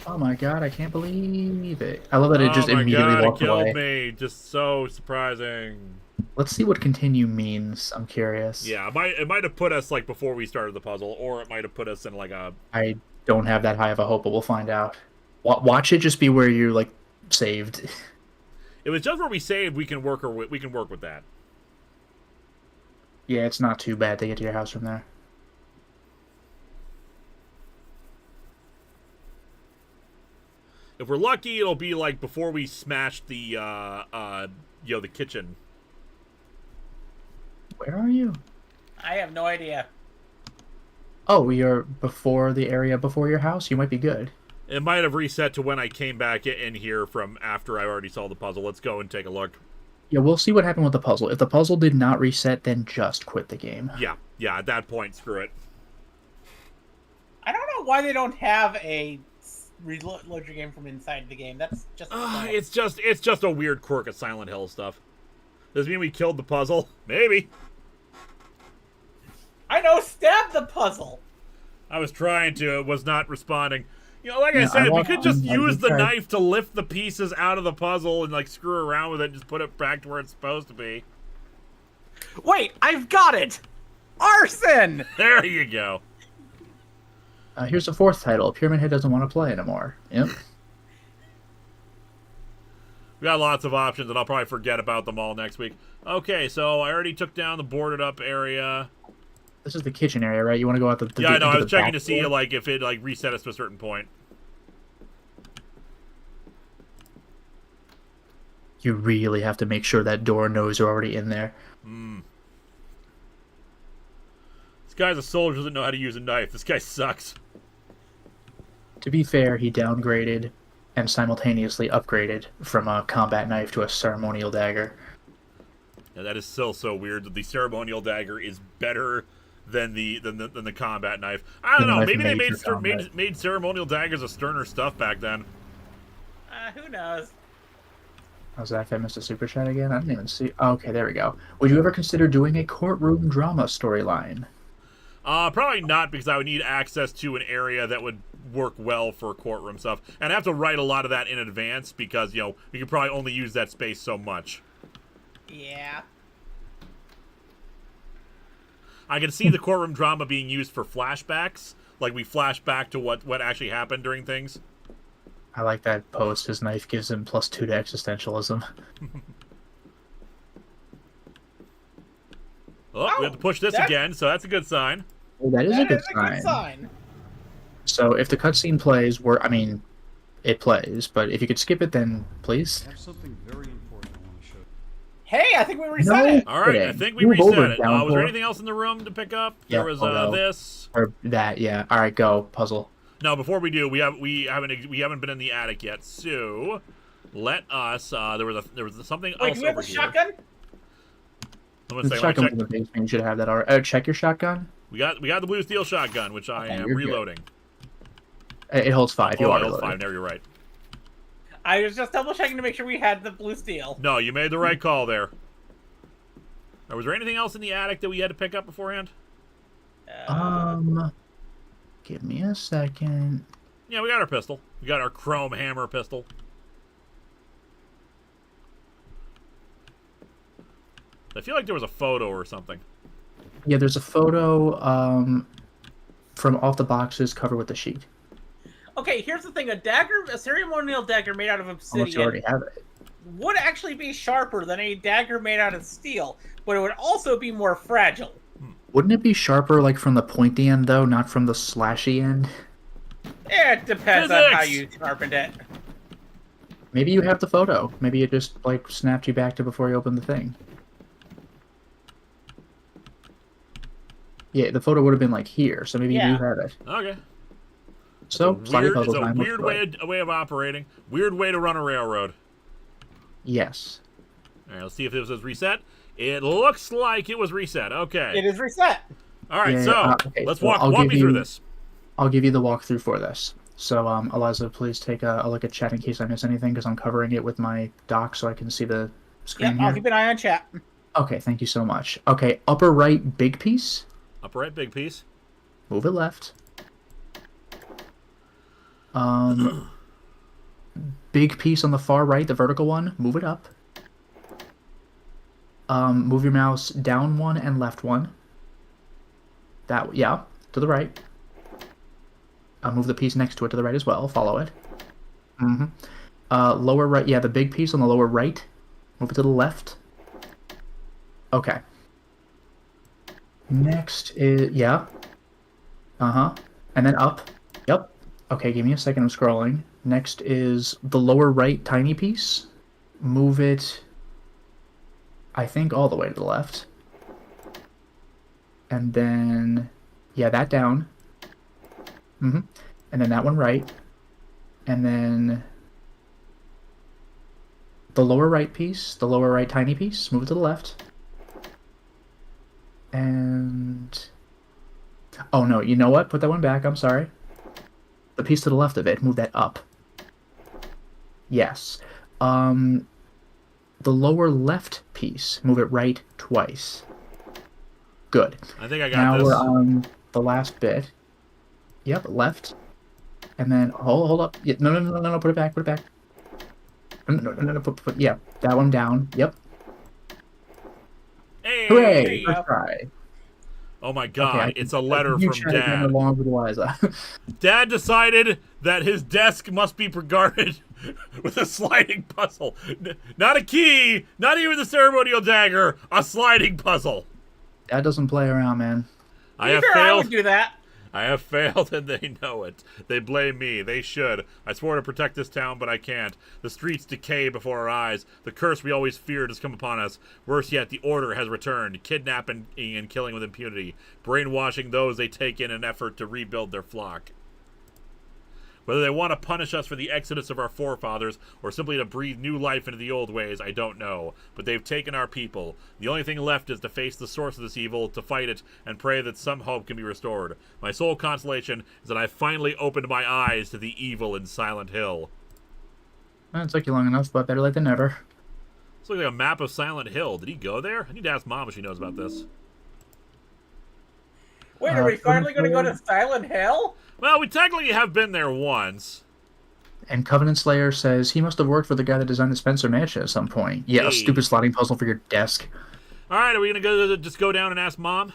Oh my god, I can't believe it. I love that it just immediately walked it killed away. me. Just so surprising. Let's see what continue means. I'm curious. Yeah, it might have put us like before we started the puzzle, or it might have put us in like a. I don't have that high of a hope, but we'll find out. Watch it just be where you're like saved. If it's just where we saved, we can work with that. Yeah, it's not too bad to get to your house from there. If we're lucky, it'll be like before we smash the the kitchen. Where are you? I have no idea. Oh, you're before the area before your house? You might be good. It might have reset to when I came back in here from after I already saw the puzzle. Let's go and take a look. Yeah, we'll see what happened with the puzzle. If the puzzle did not reset, then just quit the game. Yeah, at that point, screw it. I don't know why they don't have a reload your game from inside the game. That's just It's just a weird quirk of Silent Hill stuff. Does it mean we killed the puzzle? Maybe. I know, stab the puzzle. I was trying to. It was not responding. Like I said, we could just I use the tried. knife to lift the pieces out of the puzzle and like screw around with it and just put it back to where it's supposed to be. Wait, I've got it. Arson. There you go. Here's a fourth title. Pyramid Head doesn't want to play anymore. Yep. We got lots of options, and I'll probably forget about them all next week. Okay, so I already took down the boarded up area. This is the kitchen area, right? You want to go out the Yeah, I know. I into was the checking back to see door? like if it like reset us to a certain point. You really have to make sure that door knows you're already in there. This guy's a soldier, doesn't know how to use a knife. This guy sucks. To be fair, he downgraded and simultaneously upgraded from a combat knife to a ceremonial dagger. Yeah, that is still so weird that the ceremonial dagger is better than the combat knife. I don't The know. knife Maybe they made for combat. made ceremonial daggers a sterner stuff back then. Who knows? How's that? If I missed a super chat again? I didn't even see. Okay, there we go. Would you ever consider doing a courtroom drama storyline? Probably not, because I would need access to an area that would work well for courtroom stuff, and I have to write a lot of that in advance because you could probably only use that space so much. Yeah. I can see the courtroom drama being used for flashbacks, like we flash back to what actually happened during things. I like that post. His knife gives him +2 to existentialism. Oh, we have to push this again, so that's a good sign. Well, that is a good sign. So if the cutscene plays, it plays, but if you could skip it, then please. I have something very important I want to show you. Hey, I think we reset it. All right, I think we Move over, reset it. Was Downpour. there anything else in the room to pick up? Yeah, There was no. this. Or that, yeah. All right, go puzzle. No, before we do, we haven't been in the attic yet. So let us. There was something Wait, else do we have over a here. shotgun? I'm gonna The say, let me shotgun check. in the basement. You should have that already. Check your shotgun. We got the blue steel shotgun, which I Okay, am you're good. reloading. It holds 5. You Oh, are it holds reloading. 5. There, you're right. I was just double checking to make sure we had the blue steel. No, you made the right call there. Or was there anything else in the attic that we had to pick up beforehand? Give me a second. Yeah, we got our pistol. We got our chrome hammer pistol. I feel like there was a photo or something. Yeah, there's a photo from off the boxes covered with the sheet. Okay, here's the thing: a ceremonial dagger made out of Unless you obsidian, already have it. would actually be sharper than a dagger made out of steel, but it would also be more fragile. Wouldn't it be sharper, like, from the pointy end, though, not from the slashy end? It depends on how you sharpened it. Maybe you have the photo. Maybe it just, like, snapped you back to before you opened the thing. Yeah, the photo would have been, like, here, so maybe you do have it. Okay. So, sliding puzzle It's a time. weird way of operating. Weird way to run a railroad. Yes. All right, let's see if this was reset. It looks like it was reset. Okay. It is reset. All right, Yeah, so okay, let's so walk I'll me give through you- this. I'll give you the walkthrough for this. So, Eliza, please take a look at chat in case I miss anything, because I'm covering it with my dock so I can see the screen Yep, here. I'll keep an eye on chat. Okay, thank you so much. Okay, upper right big piece. Upper right, big piece. Move it left. Big piece on the far right, the vertical one. Move it up. Move your mouse down 1 and left 1. Yeah, to the right. Move the piece next to it to the right as well. Follow it. Lower right, yeah, the big piece on the lower right. Move it to the left. Okay. Next is, yeah. And then up. Yep. Okay, give me a second, I'm scrolling. Next is the lower right tiny piece. Move it, I think, all the way to the left. And then, yeah, that down. And then that one right. And then the lower right piece, the lower right tiny piece, move it to the left. And... oh, no, you know what? Put that one back, I'm sorry. The piece to the left of it, move that up. Yes. The lower left piece, move it right twice. Good. I think I got now this. we're on the last bit. Yep, left. And then, hold up. Yeah, no, put it back, put it back. No, yeah, that one down. Yep. Hey! Hooray! First try. Oh my God! Okay, it's a letter you from chatted Dad. along with Eliza. Dad decided that his desk must be guarded with a sliding puzzle. Not a key, not even the ceremonial dagger, a sliding puzzle. Dad doesn't play around, man. I have I failed. would do that. I have failed, and they know it. They blame me. They should. I swore to protect this town, but I can't. The streets decay before our eyes. The curse we always feared has come upon us. Worse yet, the order has returned, kidnapping and killing with impunity, brainwashing those they take in an effort to rebuild their flock. Whether they want to punish us for the exodus of our forefathers or simply to breathe new life into the old ways, I don't know. But they've taken our people. The only thing left is to face the source of this evil, to fight it, and pray that some hope can be restored. My sole consolation is that I finally opened my eyes to the evil in Silent Hill. Well, it took you long enough, but better late than never. This looks like a map of Silent Hill. Did he go there? I need to ask Mom if she knows about this. Wait, are we finally going to go to Silent Hill? Well, we technically have been there once. And Covenant Slayer says he must have worked for the guy that designed the Spencer Mansion at some point. Yeah, Hey. a stupid sliding puzzle for your desk. All right, are we going to just go down and ask Mom?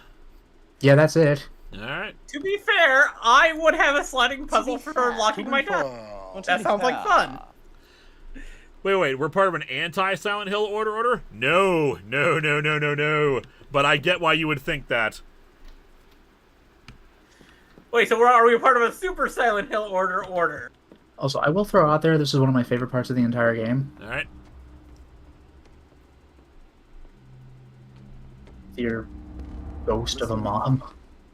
Yeah, that's it. All right. To be fair, I would have a sliding puzzle for locking my door. That sounds like fun. Wait, we're part of an anti-Silent Hill order? No. But I get why you would think that. Wait, so are we part of a super Silent Hill order? Also, I will throw out there, this is one of my favorite parts of the entire game. All right. Your ghost of a mom.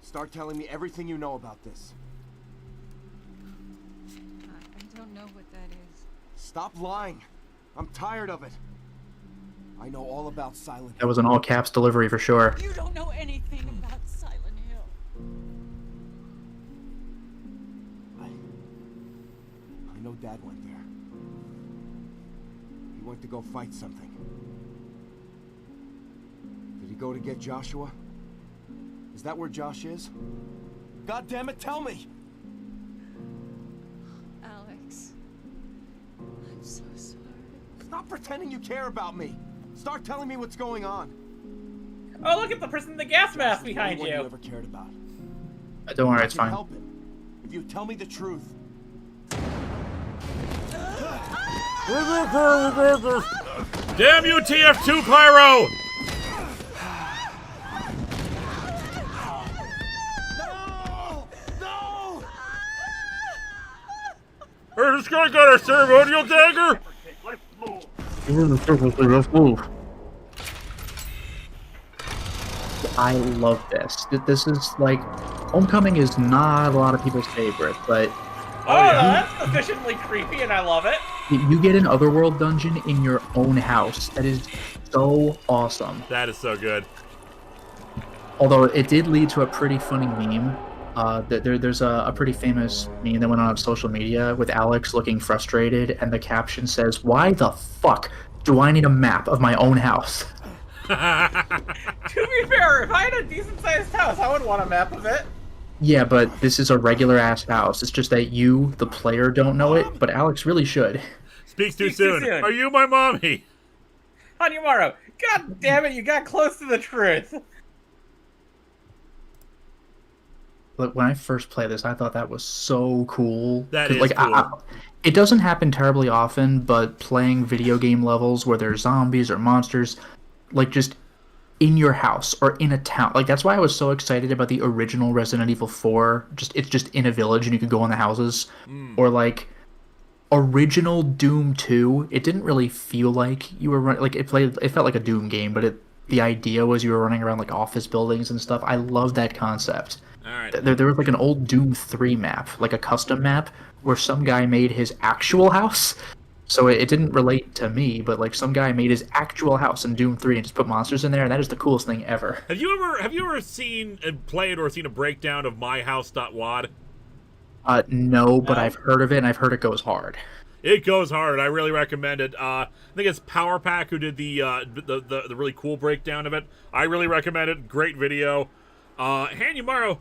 Start telling me everything you know about this. I don't know what that is. Stop lying. I'm tired of it. I know all about Silent That Hill. was an all-caps delivery for sure. You don't know anything about Silent Hill. I know Dad went there. He went to go fight something. Did he go to get Joshua? Is that where Josh is? God damn it, tell me! Alex. I'm so sorry. Stop pretending you care about me! Start telling me what's going on! Oh, look at the person in the gas mask behind What you you. ever cared about. Don't worry, I it's can fine. help it. If you tell me the truth. Damn you, TF2 Pyro! No! Hey, this guy got a ceremonial dagger? Let's move. I love this. This is like, Homecoming is not a lot of people's favorite, but Oh, that's sufficiently creepy, and I love it. you get an Otherworld dungeon in your own house. That is so awesome. That is so good. Although it did lead to a pretty funny meme. There's a pretty famous meme that went on social media with Alex looking frustrated, and the caption says, "Why the fuck do I need a map of my own house?" To be fair, if I had a decent-sized house, I would want a map of it. Yeah, but this is a regular-ass house. It's just that you, the player, don't know it, but Alex really should. Speaks too Speaks too soon. soon. Are you my mommy? Hanyamaru, god damn it, you got close to the truth. But when I first played this, I thought that was so cool. That 'Cause, is cool. It doesn't happen terribly often, but playing video game levels where there's zombies or monsters, like just in your house or in a town, like that's why I was so excited about the original Resident Evil 4. It's just in a village and you could go in the houses, or like original Doom 2. It didn't really feel like you were running, like it felt like a Doom game, but the idea was you were running around like office buildings and stuff. I love that concept. All right. There was like an old Doom 3 map, like a custom map, where some guy made his actual house. So it didn't relate to me, but like some guy made his actual house in Doom 3 and just put monsters in there, and that is the coolest thing ever. Have you ever seen and played or seen a breakdown of myhouse.wad? No, but I've heard of it, and I've heard it goes hard. It goes hard. I really recommend it. I think it's Power Pack who did the really cool breakdown of it. I really recommend it. Great video. Ryan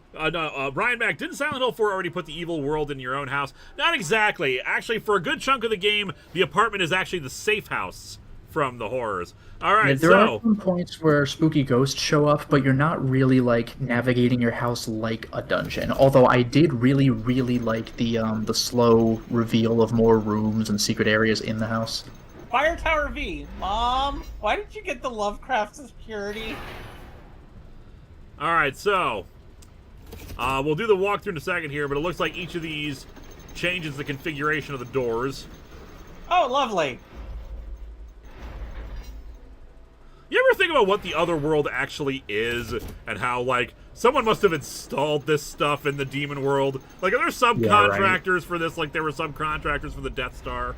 Mack, didn't Silent Hill 4 already put the evil world in your own house? Not exactly. Actually, for a good chunk of the game, the apartment is actually the safe house from the horrors. All right, There are some points where spooky ghosts show up, but you're not really like navigating your house like a dungeon. Although I did really, really like the slow reveal of more rooms and secret areas in the house. Fire Tower V, Mom, why did you get the Lovecraft security? All right, so we'll do the walkthrough in a second here, but it looks like each of these changes the configuration of the doors. Oh, lovely. You ever think about what the Otherworld actually is, and how, like, Someone must have installed this stuff in the demon world. Like, are there subcontractors for this? Like, there were subcontractors for the Death Star.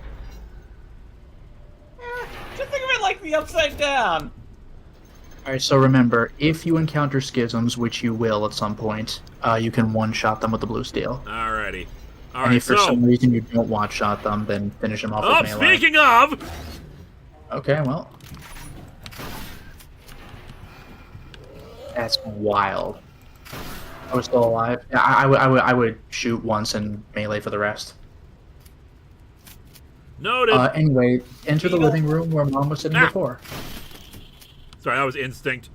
Just think of it like the Upside Down. Alright, so remember, if you encounter schisms, which you will at some point, you can one-shot them with the blue steel. Alrighty. And Alright, if for some reason you don't one-shot them, then finish them off with melee. Speaking of... Okay, well... That's wild. I was still alive. Yeah, I would shoot once and melee for the rest. Noted. Anyway, enter the living room where Mom was sitting before. Sorry, that was instinct.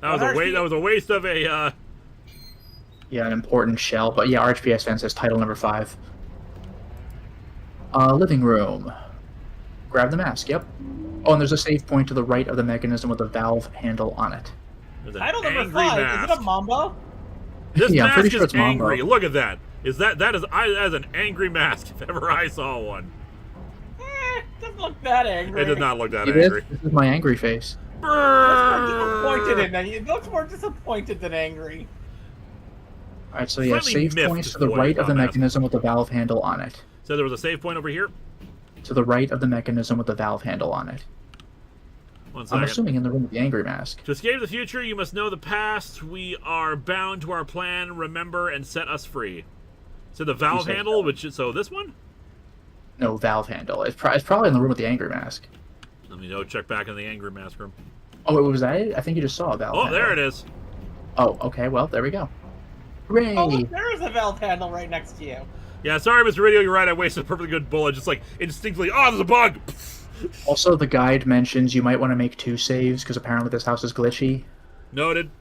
That was a waste of a. Yeah, an important shell, but yeah, RHPS fan says title number 5. Living room. Grab the mask. Yep. Oh, and there's a save point to the right of the mechanism with a valve handle on it. Title number 5. Is it a Mambo? This yeah, I'm mask pretty sure is it's Mambo. angry. Look at that. That is an angry mask if ever I saw one. Doesn't look that angry. It does not look that It angry. This is my angry face. It looks more disappointed than angry. Alright, so yeah, Slightly save miffed points to the is what right of the I'm asking. mechanism with the valve handle on it. So there was a save point over here? To the right of the mechanism with the valve handle on it. 1 second. I'm assuming in the room with the angry mask. To escape the future, you must know the past. We are bound to our plan. Remember and set us free. So the valve said handle, that? which is, so this one? No, valve handle. It's probably in the room with the angry mask. Let me go check back in the angry mask room. Oh, was that it? I think you just saw a valve handle. There it is. Oh, okay, well, there we go. Hooray! Oh, look, there is a valve handle right next to you. Yeah, sorry, Mr. Radio, you're right. I wasted a perfectly good bullet. Just like instinctively, oh, there's a bug! Also, the guide mentions you might want to make 2 saves because apparently this house is glitchy. Noted.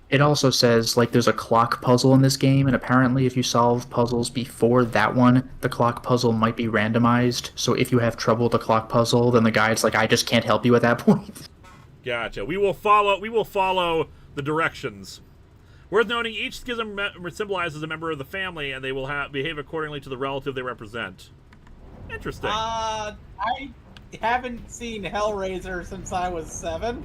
It also says, like, there's a clock puzzle in this game, and apparently if you solve puzzles before that one, the clock puzzle might be randomized. So if you have trouble with the clock puzzle, then the guide's like, I just can't help you at that point. Gotcha. We will follow the directions. Worth noting, each schism symbolizes a member of the family, and they will behave accordingly to the relative they represent. Interesting. I haven't seen Hellraiser since I was 7.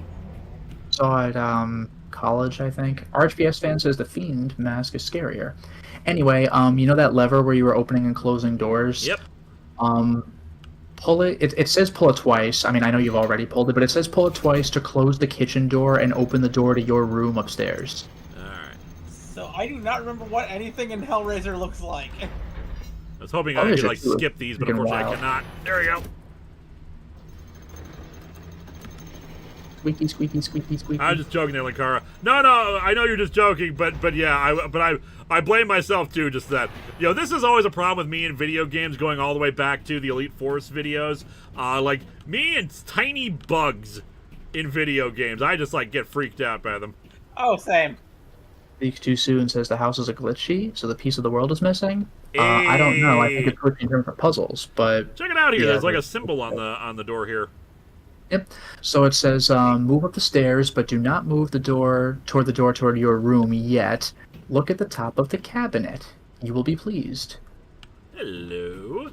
Saw it, college, I think. RHPS fan says the Fiend mask is scarier. Anyway, you know that lever where you were opening and closing doors? Yep. Pull it. It says pull it twice. I mean, I know you've already pulled it, but it says pull it twice to close the kitchen door and open the door to your room upstairs. Alright. So I do not remember what anything in Hellraiser looks like. I was hoping Probably I could, should like, do it skip these, but freaking unfortunately I wild. cannot. There we go. Squeaky, squeaky, squeaky, squeaky. I was just joking there, Linkara. No, I know you're just joking, but yeah, I blame myself too. Just that, this is always a problem with me in video games, going all the way back to the Elite Force videos. Like me and tiny bugs in video games, I just like get freaked out by them. Oh, same. Speaks too soon says the house is a glitchy, so the piece of the world is missing. I don't know. I think it's glitchy in different puzzles, but Check it out here. Yeah, There's like a symbol on the door here. yep. So it says move up the stairs, but do not move the door toward your room yet. Look at the top of the cabinet. You will be pleased. Hello.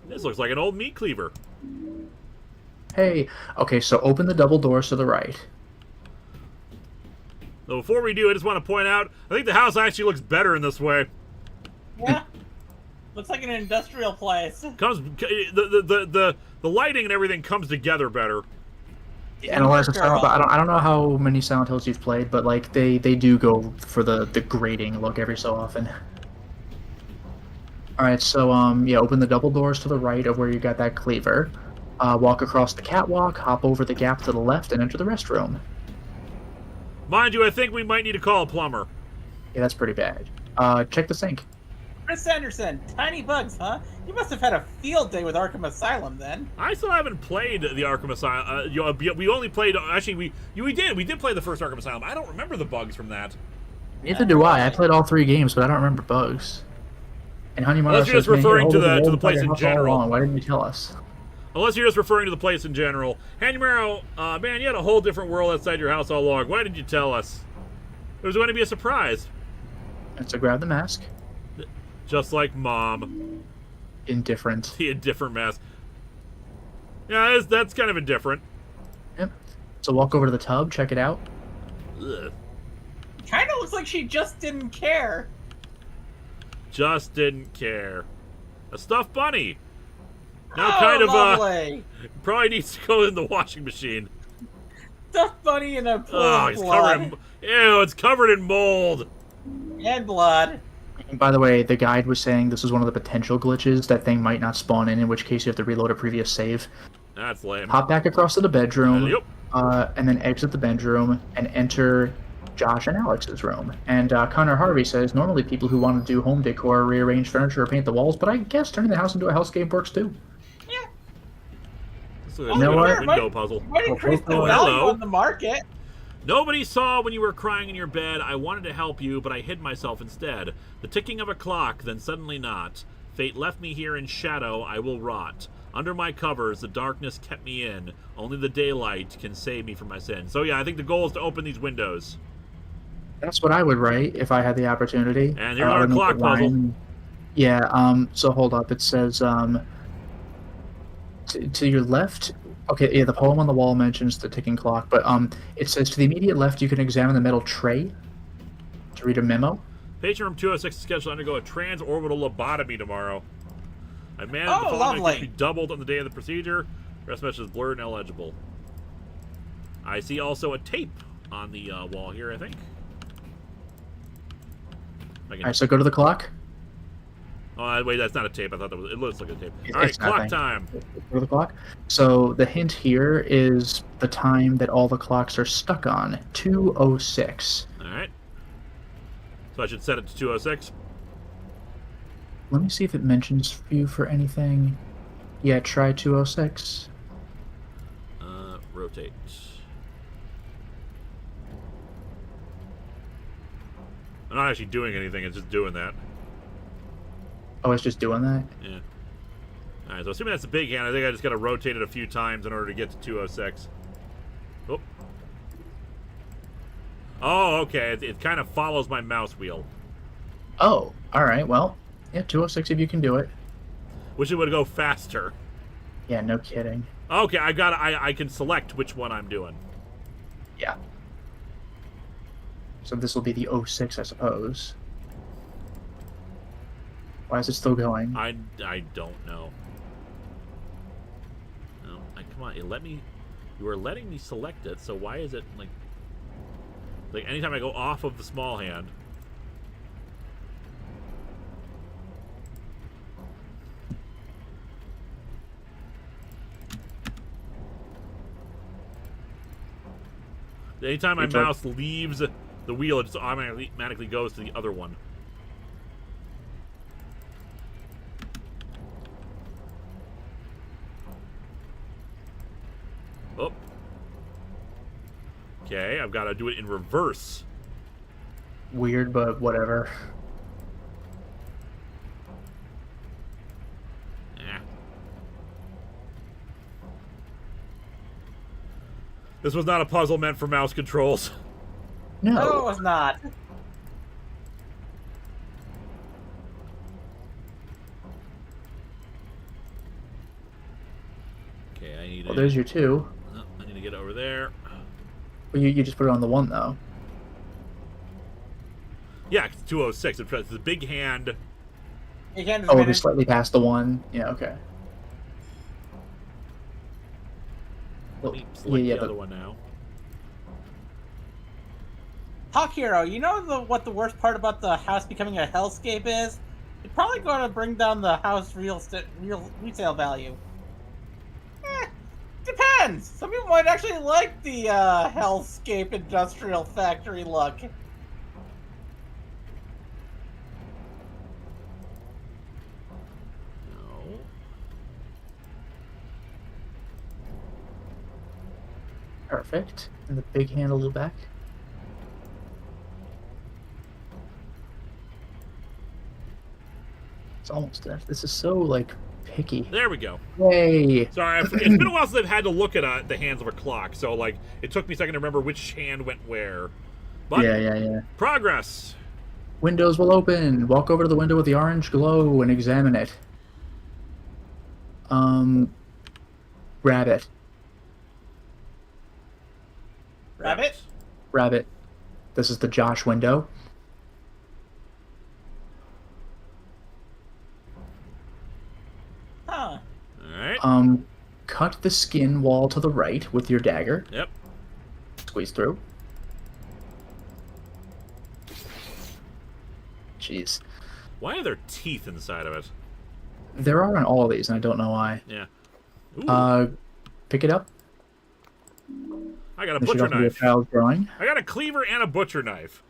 This looks like an old meat cleaver. Hey. Okay, so open the double doors to the right. So before we do, I just want to point out, I think the house actually looks better in this way. Yeah. Looks like an industrial place. The lighting and everything comes together better. And Eliza, I don't know how many Silent Hills you've played, but like they do go for the grating look every so often. All right, so yeah, open the double doors to the right of where you got that cleaver. Walk across the catwalk, hop over the gap to the left, and enter the restroom. Mind you, I think we might need to call a plumber. Yeah, that's pretty bad. Check the sink. Chris Anderson, tiny bugs, huh? You must have had a field day with Arkham Asylum then. I still haven't played the Arkham Asylum. We only played. Actually, we did play the first Arkham Asylum. I don't remember the bugs from that. Neither do I. I played all 3 games, but I don't remember bugs. And Honey Mara Unless you're just says, "Man, referring you're to holding the place in house all general." along. Why didn't you tell us? Unless you're just referring to the place in general. Hanumaro, man, you had a whole different world outside your house all along. Why didn't you tell us? It was going to be a surprise. And so grab the mask. Just like Mom. Indifferent. The indifferent mask. Yeah, that's kind of indifferent. Yep. So walk over to the tub, check it out. Ugh. Kind of looks like she just didn't care. Just didn't care. A stuffed bunny. Now Oh, kind of lovely. probably needs to go in the washing machine. Stuffed bunny in a pool Oh, of it's blood. covered in ew, it's covered in mold. And blood. And by the way, the guide was saying this is one of the potential glitches. That thing might not spawn in which case you have to reload a previous save. That's lame. Hop back across to the bedroom, Yep. and then exit the bedroom and enter Josh and Alex's room. And Connor Harvey says, normally people who want to do home decor rearrange furniture or paint the walls, but I guess turning the house into a hellscape works too. This is You know what? a window puzzle. Might increase the Oh, value hello. on the market. Nobody saw when you were crying in your bed. I wanted to help you, but I hid myself instead. The ticking of a clock, then suddenly not. Fate left me here in shadow, I will rot. Under my covers, the darkness kept me in. Only the daylight can save me from my sin. So yeah, I think the goal is to open these windows. That's what I would write if I had the opportunity. And here's our clock puzzle. Yeah, so hold up. It says, to your left... Okay, yeah, the poem on the wall mentions the ticking clock, but it says to the immediate left you can examine the metal tray to read a memo. Patient room 206 is scheduled to undergo a transorbital lobotomy tomorrow. I managed Oh, the phone lovely. to be doubled on the day of the procedure. Rest message is blurred and illegible. I see also a tape on the wall here, I think. Alright, so go to the clock. Oh, wait, that's not a tape. I thought that was. It looks like a tape. It's All right, clock nothing. time. Go to the clock. So the hint here is the time that all the clocks are stuck on, 2:06. All right. So I should set it to 2:06. Let me see if it mentions you for anything. Yeah, try 2:06. Rotate. I'm not actually doing anything. It's just doing that. Oh, it's just doing that? Yeah. All right. So assuming that's a big hand, I think I just got to rotate it a few times in order to get to 2:06. Oh. Oh, okay. It kind of follows my mouse wheel. Oh, alright, well, yeah, 2:06 if you can do it. Wish it would go faster. Yeah, no kidding. Okay, I can select which one I'm doing. Yeah. So this will be the 06, I suppose. Why is it still going? I don't know. No, come on, you are letting me select it, so why is it like anytime I go off of the small hand? Anytime my mouse leaves the wheel, it just automatically goes to the other one. Oh. Okay, I've got to do it in reverse. Weird, but whatever. Yeah. This was not a puzzle meant for mouse controls. No. No, it was not. Okay, I need Well, there's your 2. Oh, I need to get over there. Well, you just put it on the 1, though. Yeah, it's 2:06. It's the big hand. You can't just Oh, it'll be manage- slightly past the 1. Yeah, okay. Let me select yeah, the but other one now. Hawk Hero, you know what the worst part about the house becoming a hellscape is? It's probably going to bring down the house real retail value. Depends. Some people might actually like the hellscape industrial factory look. No. perfect. And the big hand a little back. It's almost there. This is so, like, picky. There we go. Yay! Sorry, it's been a while since I've had to look at the hands of a clock, so like it took me a second to remember which hand went where. But Yeah. progress. Windows will open. Walk over to the window with the orange glow and examine it. Grab it. Rabbit? Grab it. This is the Josh window. Huh. Alright. Cut the skin wall to the right with your dagger. Yep. Squeeze through. Jeez. Why are there teeth inside of it? There are on all of these, and I don't know why. Yeah. Ooh, Pick it up. I got a This should butcher also be a knife. child's drawing. I got a cleaver and a butcher knife.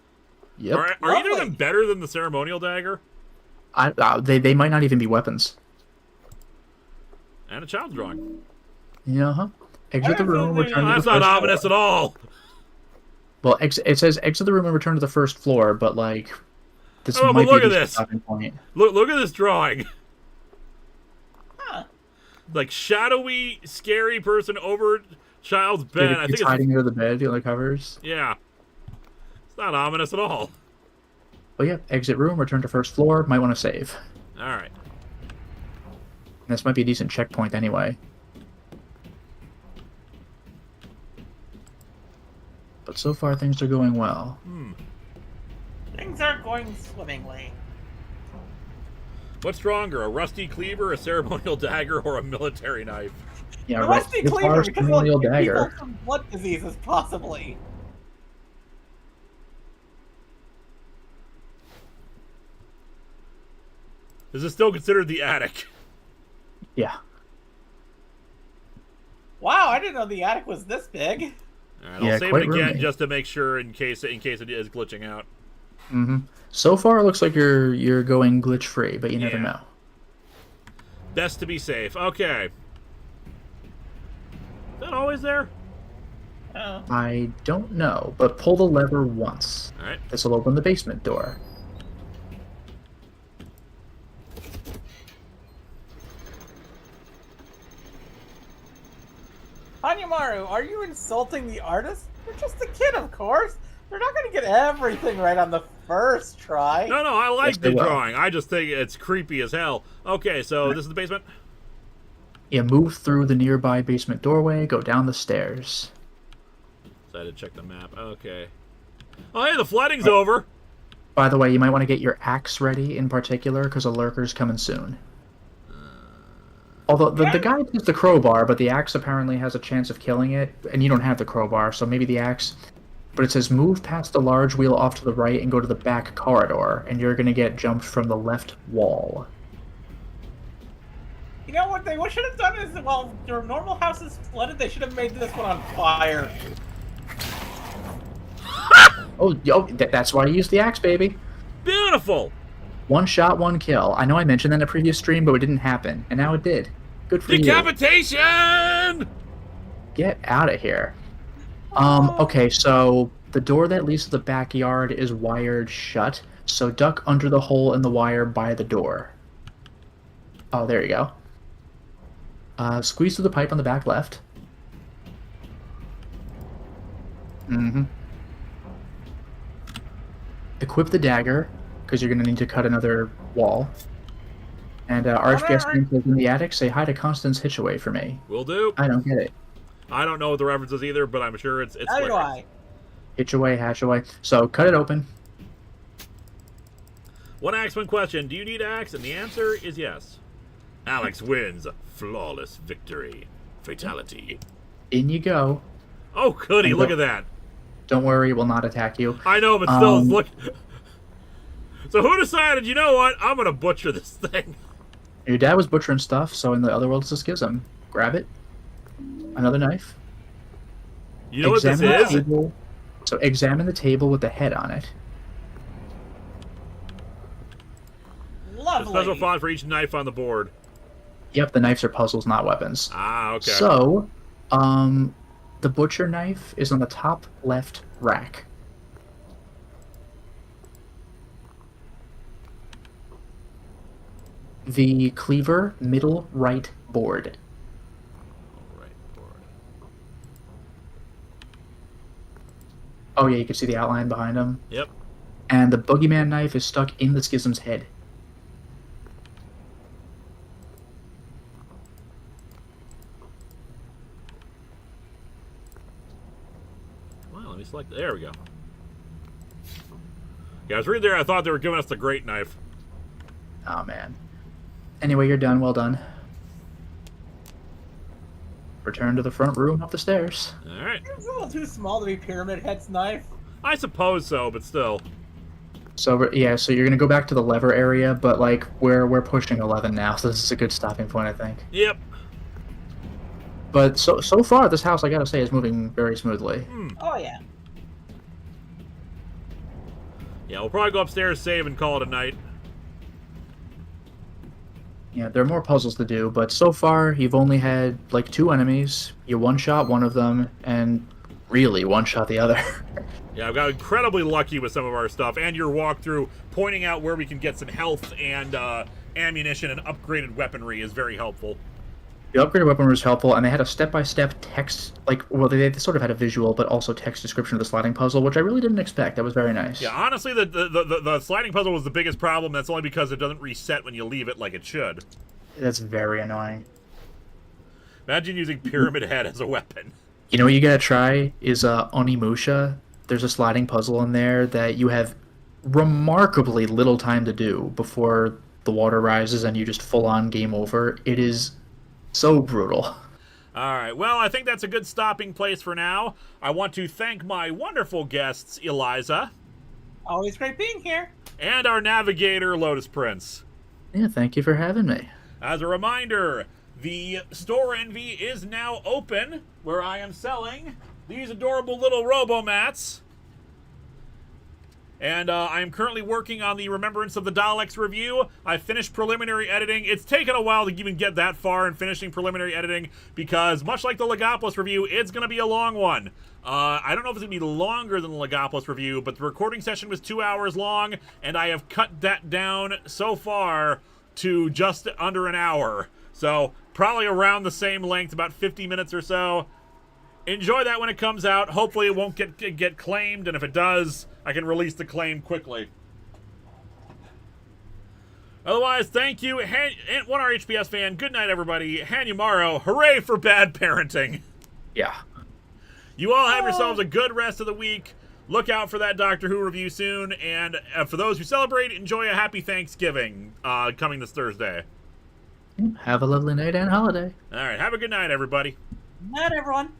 Yep. Are either of them better than the ceremonial dagger? They might not even be weapons. And a child's drawing. Yeah, huh? Exit the room, return to the That's first not ominous floor. at all. Well, it says exit the room and return to the first floor, but like, this Oh, but might look be at the this. stopping point. Look at this drawing. Huh. Like shadowy, scary person over child's Dude, bed. I think it's it's hiding under the bed, the other covers. yeah. It's not ominous at all. But yeah, exit room, return to first floor. Might want to save. All right. This might be a decent checkpoint anyway. But so far things are going well. Things are going swimmingly. What's stronger, a rusty cleaver, a ceremonial dagger, or a military knife? Yeah, The right. rusty It's cleaver our because it'll ceremonial give people dagger. some blood diseases, possibly. Is this still considered the attic? Yeah. Wow, I didn't know the attic was this big. All right, Yeah, I'll save it quite again roomy. just to make sure in case it is glitching out. Mm-hmm. So far, it looks like you're going glitch free, but you never Yeah. know. Best to be safe. Okay. Is that always there? Oh. I don't know, but pull the lever once. All right. This will open the basement door. Hanyamaru, are you insulting the artist? You're just a kid, of course. They're not going to get everything right on the first try. No, I like Yes, they the will. drawing. I just think it's creepy as hell. Okay, so this is the basement. Yeah, move through the nearby basement doorway, go down the stairs. So I had to check the map. Okay. Oh, hey, the flooding's over. By the way, you might want to get your axe ready in particular, because a lurker's coming soon. Although the guy has the crowbar, but the axe apparently has a chance of killing it, and you don't have the crowbar, so maybe the axe... But it says move past the large wheel off to the right and go to the back corridor, and you're going to get jumped from the left wall. You know what they should have done is, well, their normal house is flooded, they should have made this one on fire. That's why you use the axe, baby. Beautiful. One shot, one kill. I know I mentioned that in a previous stream, but it didn't happen, and now it did. Good for you. Decapitation! Get out of here. Okay, so the door that leads to the backyard is wired shut, so duck under the hole in the wire by the door. Oh, there you go. Squeeze through the pipe on the back left. Mm-hmm. Equip the dagger, because you're going to need to cut another wall. And RHPS is in the attic. Say hi to Constance Hitchaway for me. Will do. I don't get it. I don't know what the reference is either, but I'm sure it's How do I? Hitchaway, Hatchaway. So cut it open. One axe, one question. Do you need axe? And the answer is yes. Alex wins. Flawless victory. Fatality. In you go. Oh, goody. And Look at that. Don't worry, it will not attack you. I know, but still, look. So who decided, you know what? I'm going to butcher this thing. Your dad was butchering stuff, so in the other world it's a schism. Grab it. Another knife. You know what this Examine the is? table. So examine the table with the head on it. Lovely. Special font for each knife on the board. Yep, the knives are puzzles, not weapons. Ah, okay. So, the butcher knife is on the top left rack. The cleaver, middle right board. Right board. Oh yeah, you can see the outline behind him. Yep. And the boogeyman knife is stuck in the schism's head. let me select. There we go. Yeah, I was reading there. I thought they were giving us the great knife. Oh, man. Anyway, you're done. Well done. Return to the front room up the stairs. All right. It's a little too small to be Pyramid Head's knife. I suppose so, but still. So yeah, so you're gonna go back to the lever area, but like we're pushing 11 now, so this is a good stopping point, I think. Yep. But so far, this house, I gotta say, is moving very smoothly. Oh yeah. Yeah, we'll probably go upstairs, save, and call it a night. Yeah, there are more puzzles to do, but so far you've only had like 2 enemies. You one-shot one of them, and really one-shot the other. Yeah, I've got incredibly lucky with some of our stuff, and your walkthrough pointing out where we can get some health and ammunition and upgraded weaponry is very helpful. The upgraded weapon was helpful, and they had a step-by-step text, like, well, they sort of had a visual, but also text description of the sliding puzzle, which I really didn't expect. That was very nice. Yeah, honestly, the sliding puzzle was the biggest problem. That's only because it doesn't reset when you leave it like it should. That's very annoying. Imagine using Pyramid Head as a weapon. You know what you gotta try is Onimusha. There's a sliding puzzle in there that you have remarkably little time to do before the water rises and you just full-on game over. It is so brutal. All right, well, I think that's a good stopping place for now. I want to thank my wonderful guests, Eliza. Always great being here. And our navigator, Lotus Prince. Yeah, thank you for having me. As a reminder, the Store Envy is now open, where I am selling these adorable little Robomats. And I am currently working on the Remembrance of the Daleks review. I finished preliminary editing. It's taken a while to even get that far in finishing preliminary editing because, much like the Legopolis review, it's going to be a long one. I don't know if it's going to be longer than the Legopolis review, but the recording session was 2 hours long, and I have cut that down so far to just under an hour. So, probably around the same length, about 50 minutes or so. Enjoy that when it comes out. Hopefully it won't get claimed, and if it does, I can release the claim quickly. Otherwise, thank you. And 1R fan, good night, everybody. Hanyamaro, hooray for bad parenting. Yeah. You all have yourselves a good rest of the week. Look out for that Doctor Who review soon, and for those who celebrate, enjoy a happy Thanksgiving coming this Thursday. Have a lovely night and holiday. All right, have a good night, everybody. Night, everyone.